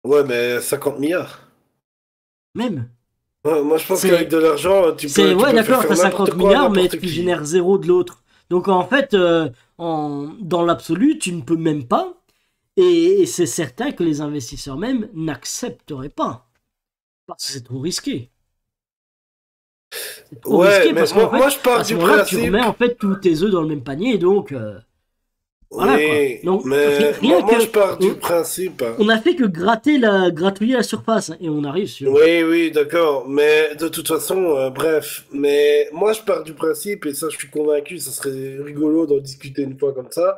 Ouais, mais 50 milliards. même. Ouais, moi, je pense qu'avec C'est, de l'argent, tu ouais, peux faire d'accord, faire t'as n'importe 50 quoi à milliards, mais n'importe tu qui. génères zéro de l'autre. Donc en fait, dans l'absolu, tu ne peux même pas. Et c'est certain que les investisseurs même n'accepteraient pas. Parce que c'est trop risqué. C'est trop Ouais, risqué mais parce qu'en moi fait, je pars à ce du moment-là, tu principe. remets en fait tous tes œufs dans le même panier. Et donc, voilà quoi. Oui, Donc, mais rien moi que. je pars du On, principe. Hein. on a fait que gratouiller la surface. Hein, et on arrive sur. Oui, oui, d'accord. Mais de toute façon, bref. Mais moi, je pars du principe, et ça, je suis convaincu, ça serait rigolo d'en discuter une fois comme ça.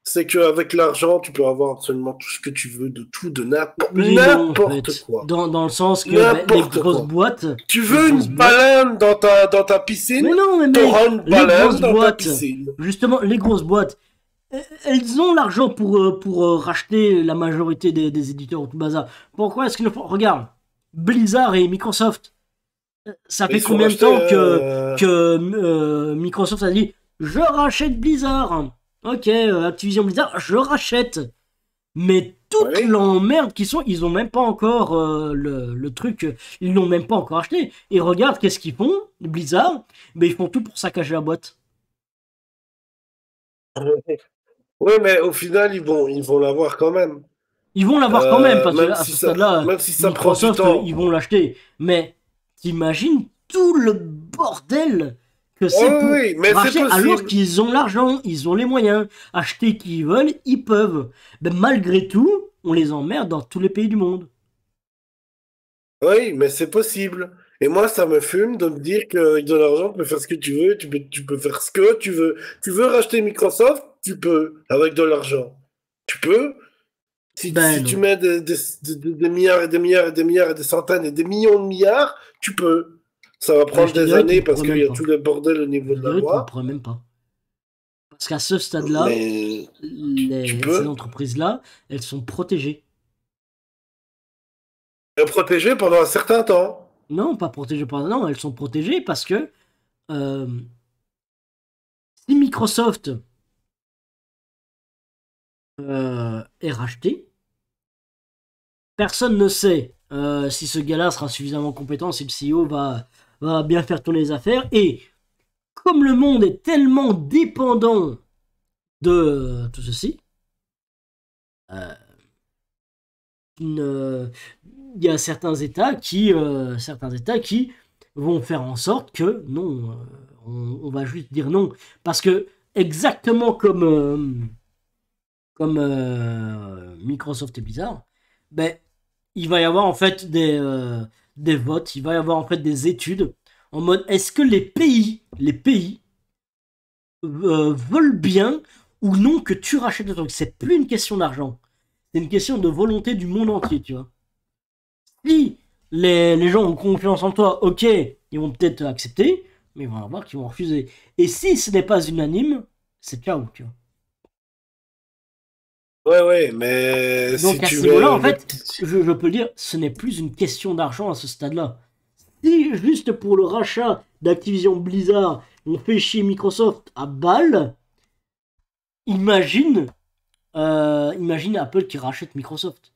C'est qu'avec l'argent, tu peux avoir absolument tout ce que tu veux, de tout, de Oui et non, en n'importe fait. quoi. Dans le sens que ben, les N'importe grosses quoi. boîtes. Tu Les veux une grosses boîtes. baleine dans ta piscine? Mais non, mais T'auras mec, une les baleine grosses dans ta boîtes. piscine. Justement, les grosses boîtes. Elles ont l'argent pour racheter la majorité des éditeurs ou tout bazar. Pourquoi est-ce qu'ils ne font... Regarde, Blizzard et Microsoft, ça Ils fait se font combien de racheter. temps que Microsoft a dit je rachète Blizzard. Ok, Activision Blizzard, je rachète. Mais toute Oui. l'emmerde qu'ils sont, ils ont même pas encore le truc, ils l'ont même pas encore acheté. Et regarde qu'est-ce qu'ils font, Blizzard, mais ils font tout pour saccager la boîte. Oui, mais au final, ils vont l'avoir quand même. Ils vont l'avoir quand même, parce que Même à si ce ça, stade-là, même si ça prend du Microsoft, temps. ils vont l'acheter. Mais t'imagines tout le bordel que Oh, c'est oui, pour oui, mais c'est racheter, alors possible. qu'ils ont l'argent, ils ont les moyens, acheter qui ils veulent, ils peuvent. Mais malgré tout, on les emmerde dans tous les pays du monde. Oui, mais c'est possible. Et moi, ça me fume de me dire qu'avec de l'argent, tu peux faire ce que tu veux, tu peux faire ce que tu veux. Tu veux racheter Microsoft, tu peux, avec de l'argent. Tu peux. Ben Si tu non. mets des milliards et des milliards et des milliards et des centaines et des millions de milliards, tu peux. Ça va Ben, je prendre te des dirais, tu années ne parce pourrais qu'il même y a pas. tout le bordel au niveau Je de la dirais, tu ne loi, pourrais même pas. Parce qu'à ce stade-là, mais tu ces peux. entreprises-là, elles sont protégées. Et protéger pendant un certain temps. Non, pas protégées par... Non, elles sont protégées parce que euh, si Microsoft est racheté, personne ne sait si ce gars-là sera suffisamment compétent, si le CEO va bien faire tourner les affaires. Et comme le monde est tellement dépendant de tout ceci, euh, il y a certains États qui vont faire en sorte que non, on va juste dire non. Parce que exactement comme Microsoft est bizarre, ben, il va y avoir en fait des votes, il va y avoir en fait des études en mode est-ce que les pays veulent bien ou non que tu rachètes le truc. C'est plus une question d'argent, c'est une question de volonté du monde entier, tu vois. Si les gens ont confiance en toi, ok, ils vont peut-être accepter, mais ils vont avoir qui vont refuser. Et si ce n'est pas unanime, c'est ciao, tu vois. Ouais, ouais, mais si Donc à tu ce niveau-là, en mets le fait, petit... je peux le dire, ce n'est plus une question d'argent à ce stade-là. Si juste pour le rachat d'Activision Blizzard, on fait chier Microsoft à balle, imagine, imagine Apple qui rachète Microsoft.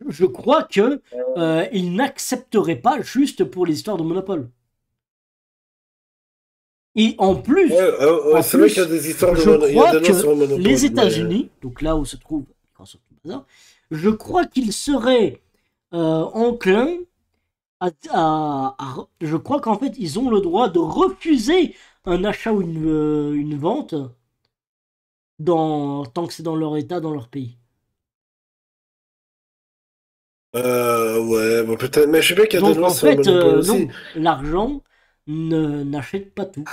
Je crois que ils n'accepteraient pas juste pour les histoires de monopole. Et Ouais, en c'est vrai qu'il y a plus, des histoires de je il y a crois des noms que sur le monopole, les mais... États-Unis, donc là où se trouve Microsoft Bazar, je crois qu'ils seraient enclins je crois qu'en fait, ils ont le droit de refuser un achat ou une vente tant que c'est dans leur état, dans leur pays. Ouais, bon, peut-être, mais je sais bien qu'il y a des Donc lois en sur le fait, monopole aussi. non, l'argent n'achète pas tout.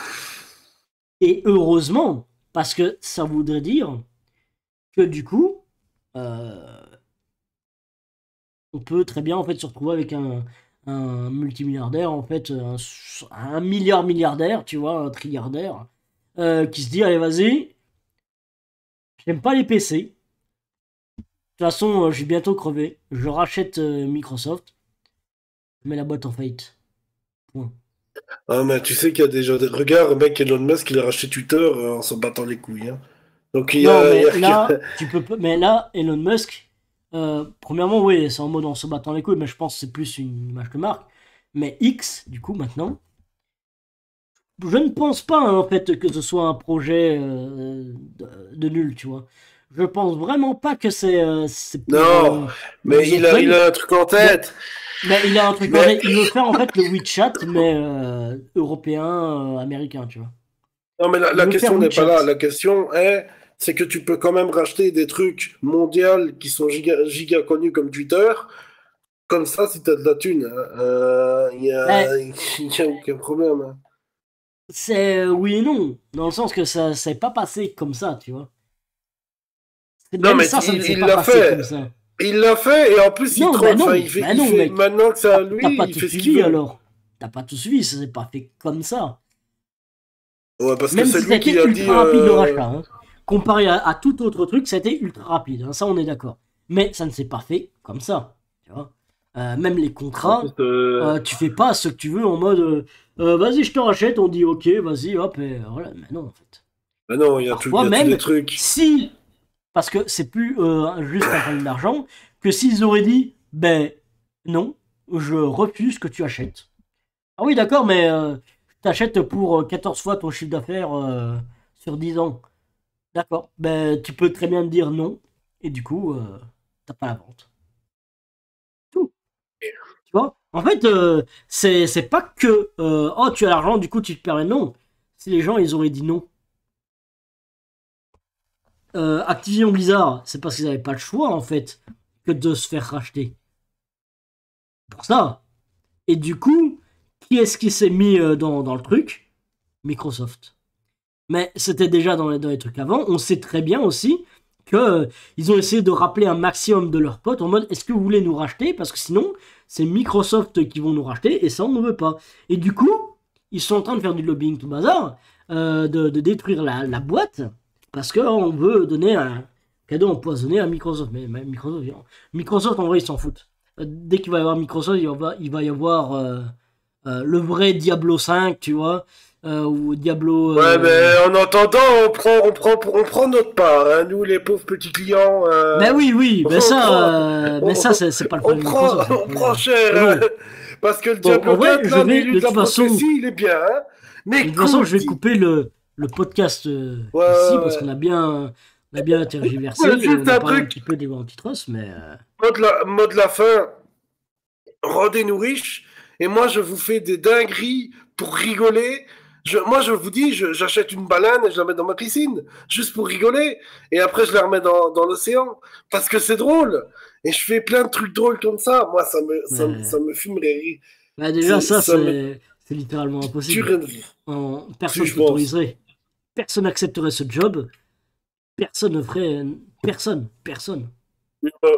Et heureusement, parce que ça voudrait dire que du coup, euh, on peut très bien en fait se retrouver avec un multimilliardaire, en fait, un milliardaire, tu vois, un trilliardaire, qui se dit, allez, vas-y, j'aime pas les PC. De toute façon, je vais bientôt crever. Je rachète Microsoft, je mets la boîte en faillite. Point. Ah, mais tu sais qu'il y a des gens... Regarde, mec, Elon Musk, il a racheté Twitter en s'en battant les couilles, hein. Donc Non, il mais y là, a... tu peux pas. Mais là, Elon Musk, premièrement, oui, c'est en mode en se battant les couilles, mais je pense que c'est plus une image de marque. Mais X, du coup, maintenant, je ne pense pas hein, en fait que ce soit un projet de nul, tu vois. Je pense vraiment pas que c'est Non, pour mais The il Fun. a un truc en Mais, tête. mais il a un truc en Mais tête. Il veut faire en fait le WeChat, mais européen, américain, tu vois. non, mais Il la veut faire question n'est pas WeChat. là. La question est, c'est que tu peux quand même racheter des trucs mondiaux qui sont giga connus comme Twitter. Comme ça, si t'as de la thune, Mais il y a aucun problème, hein. c'est oui et non, dans le sens que ça s'est pas passé comme ça, tu vois. Non, Même mais ça ne s'est il pas l'a passé comme fait. ça. Il l'a fait et en plus il Non, troll. ben Enfin, non, ben il non, fait mec. maintenant que c'est à T'as lui, pas il tout fait ce qu'il suivi veut. alors. T'as pas tout suivi, ça s'est pas fait comme ça. Ouais, parce que Même c'est si ça a lui qui été a dit. ultra rapide le rachat, hein. Comparé à tout autre truc, ça a été ultra rapide, hein, ça on est d'accord. Mais ça ne s'est pas fait comme ça, tu vois. Même les En plus, contrats, tu fais pas ce que tu veux en mode vas-y je te rachète, on dit ok, vas-y, hop, et voilà. Mais non en fait. bah non, il Parfois y a tous des même, trucs. si, parce que c'est plus juste un problème d'argent, que s'ils auraient dit ben non, je refuse que tu achètes. Ah oui, d'accord, mais t'achètes pour 14 fois ton chiffre d'affaires sur 10 ans. D'accord. Ben, tu peux très bien dire non, et du coup, t'as pas la vente. Tout. Tu vois? En fait, c'est pas que oh, tu as l'argent, du coup, tu te permets non. Si les gens, ils auraient dit non. Activision Blizzard, c'est parce qu'ils n'avaient pas le choix, en fait, que de se faire racheter. Pour ça. Et du coup, qui est-ce qui s'est mis dans le truc? Microsoft. Mais c'était déjà dans les trucs avant. On sait très bien aussi que ils ont essayé de rappeler un maximum de leurs potes en mode est-ce que vous voulez nous racheter? Parce que sinon, c'est Microsoft qui vont nous racheter et ça, on ne veut pas. Et du coup, ils sont en train de faire du lobbying tout bazar, de détruire la boîte parce qu'on veut donner un cadeau empoisonné à Microsoft. Mais Microsoft, en vrai, ils s'en foutent. Dès qu'il va y avoir Microsoft, il va y avoir le vrai Diablo 5, tu vois, ou Diablo. Ouais, mais en entendant, on prend notre part, hein. Nous, les pauvres petits clients, Ben oui, oui, on prend, mais on, ça, c'est pas le on problème de prend, Microsoft. on prend Mais cher, hein. bon, Parce que le bon, en Diablo vrai, 4, là, l'élu de de la toute façon, prophétie, il est bien, hein. de Mais toute façon, cool, je vais couper le podcast ouais, ici ouais, parce ouais. on a bien tergiversé Ouais, et on juste a un parlé un truc, petit peu des antitrust, mais mot de la fin, rendez-nous riches, et moi, je vous fais des dingueries pour rigoler. Moi, je vous dis, j'achète une baleine et je la mets dans ma piscine, juste pour rigoler. Et après, je la remets dans l'océan, parce que c'est drôle. Et je fais plein de trucs drôles comme ça. Moi, mais ça me fumerait. bah déjà, ça, Ça me c'est littéralement impossible. tuerait de rire. Si, Personne je pense. t'autoriserait, personne n'accepterait ce job, personne ne ferait, personne.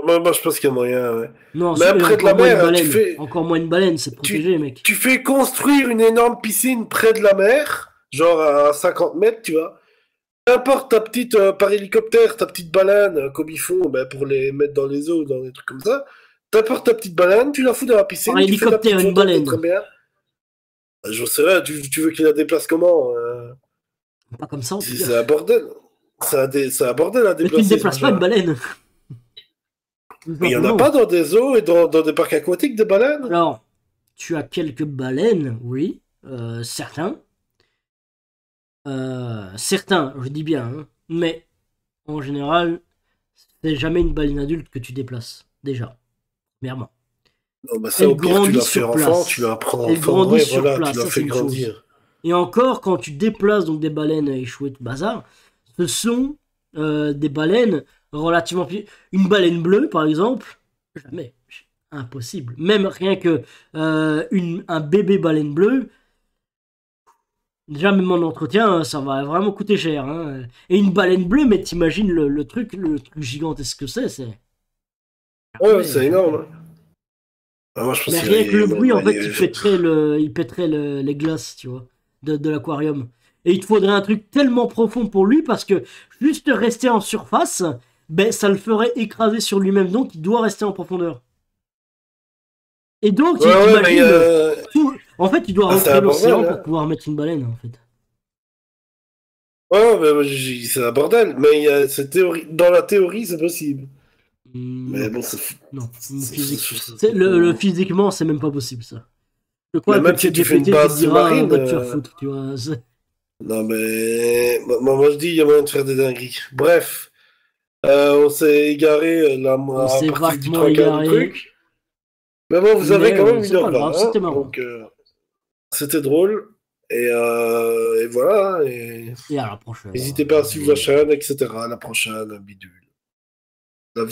Moi, je pense qu'il y a moyen, ouais. Non, Mais et après de la encore moins une mer, baleine. Encore moins une baleine, c'est tu, protégé, mec. tu fais construire une énorme piscine près de la mer, genre à 50 mètres, tu vois. N'importe ta petite, par hélicoptère, ta petite baleine, comme ils font ben, pour les mettre dans les eaux, dans des trucs comme ça. T'apportes ta petite baleine, tu la fous dans la Par piscine, tu fais ta hélicoptère, petite une photo de très baleine. bien. Je sais pas, tu veux qu'il la déplace comment Pas comme ça, en tout cas. C'est un bordel. C'est un bordel à Mais tu ne déplacer, ce déplaces pas une machin. baleine, tout Mais il y en a pas simplement. dans des eaux et dans des parcs aquatiques des baleines? Alors, tu as quelques baleines, oui, certains. Certains, je dis bien, hein. Mais en général, c'est jamais une baleine adulte que tu déplaces, déjà, premièrement. Non, bah ça, Elle au pire, tu grandit la fais sur enfant, tu place. la prends Elle enfant, grandit ouais, sur voilà, tu place, la ça c'est fais une chose. grandir. Et encore, quand tu déplaces donc des baleines échouées de bazar, ce sont des baleines relativement une baleine bleue, par exemple, jamais. Impossible. Même rien que un bébé baleine bleue, déjà même en entretien, ça va vraiment coûter cher, hein. Et une baleine bleue, mais t'imagines le truc gigantesque que c'est. Ouais, Jamais, c'est jamais. énorme, hein. Ah, moi, je pense Mais qu'il rien que le bruit, en fait, y il pèterait les glaces, tu vois, de l'aquarium. Et il te faudrait un truc tellement profond pour lui parce que juste rester en surface, ben ça le ferait écraser sur lui-même, donc il doit rester en profondeur. Et donc, ouais, ouais, mais t'imagines tout. En fait, tu dois ah, c'est recréer un bordel, l'océan pour hein. pouvoir mettre une baleine, en fait. Ouais, mais c'est un bordel. Mais cette théorie, dans la théorie, c'est possible. Mais Non, bon, non. trop. Physiquement, c'est même pas possible, ça. Je Mais crois que même si tu fais une ChatGPT te base dira sous-marine, va te faire foutre, tu vois. non, mais moi, je dis, il y a moyen de faire des dingueries. Bref, on s'est égaré On à s'est partir du vaguement trois quarts du égaré, truc. Mais bon, vous avez mais quand même c'est pas 1h20, grave, hein. c'était marrant. Donc, c'était drôle. Et voilà, hein. Et Et à la prochaine. n'hésitez pas à suivre la chaîne, etc. À la prochaine, bidule. La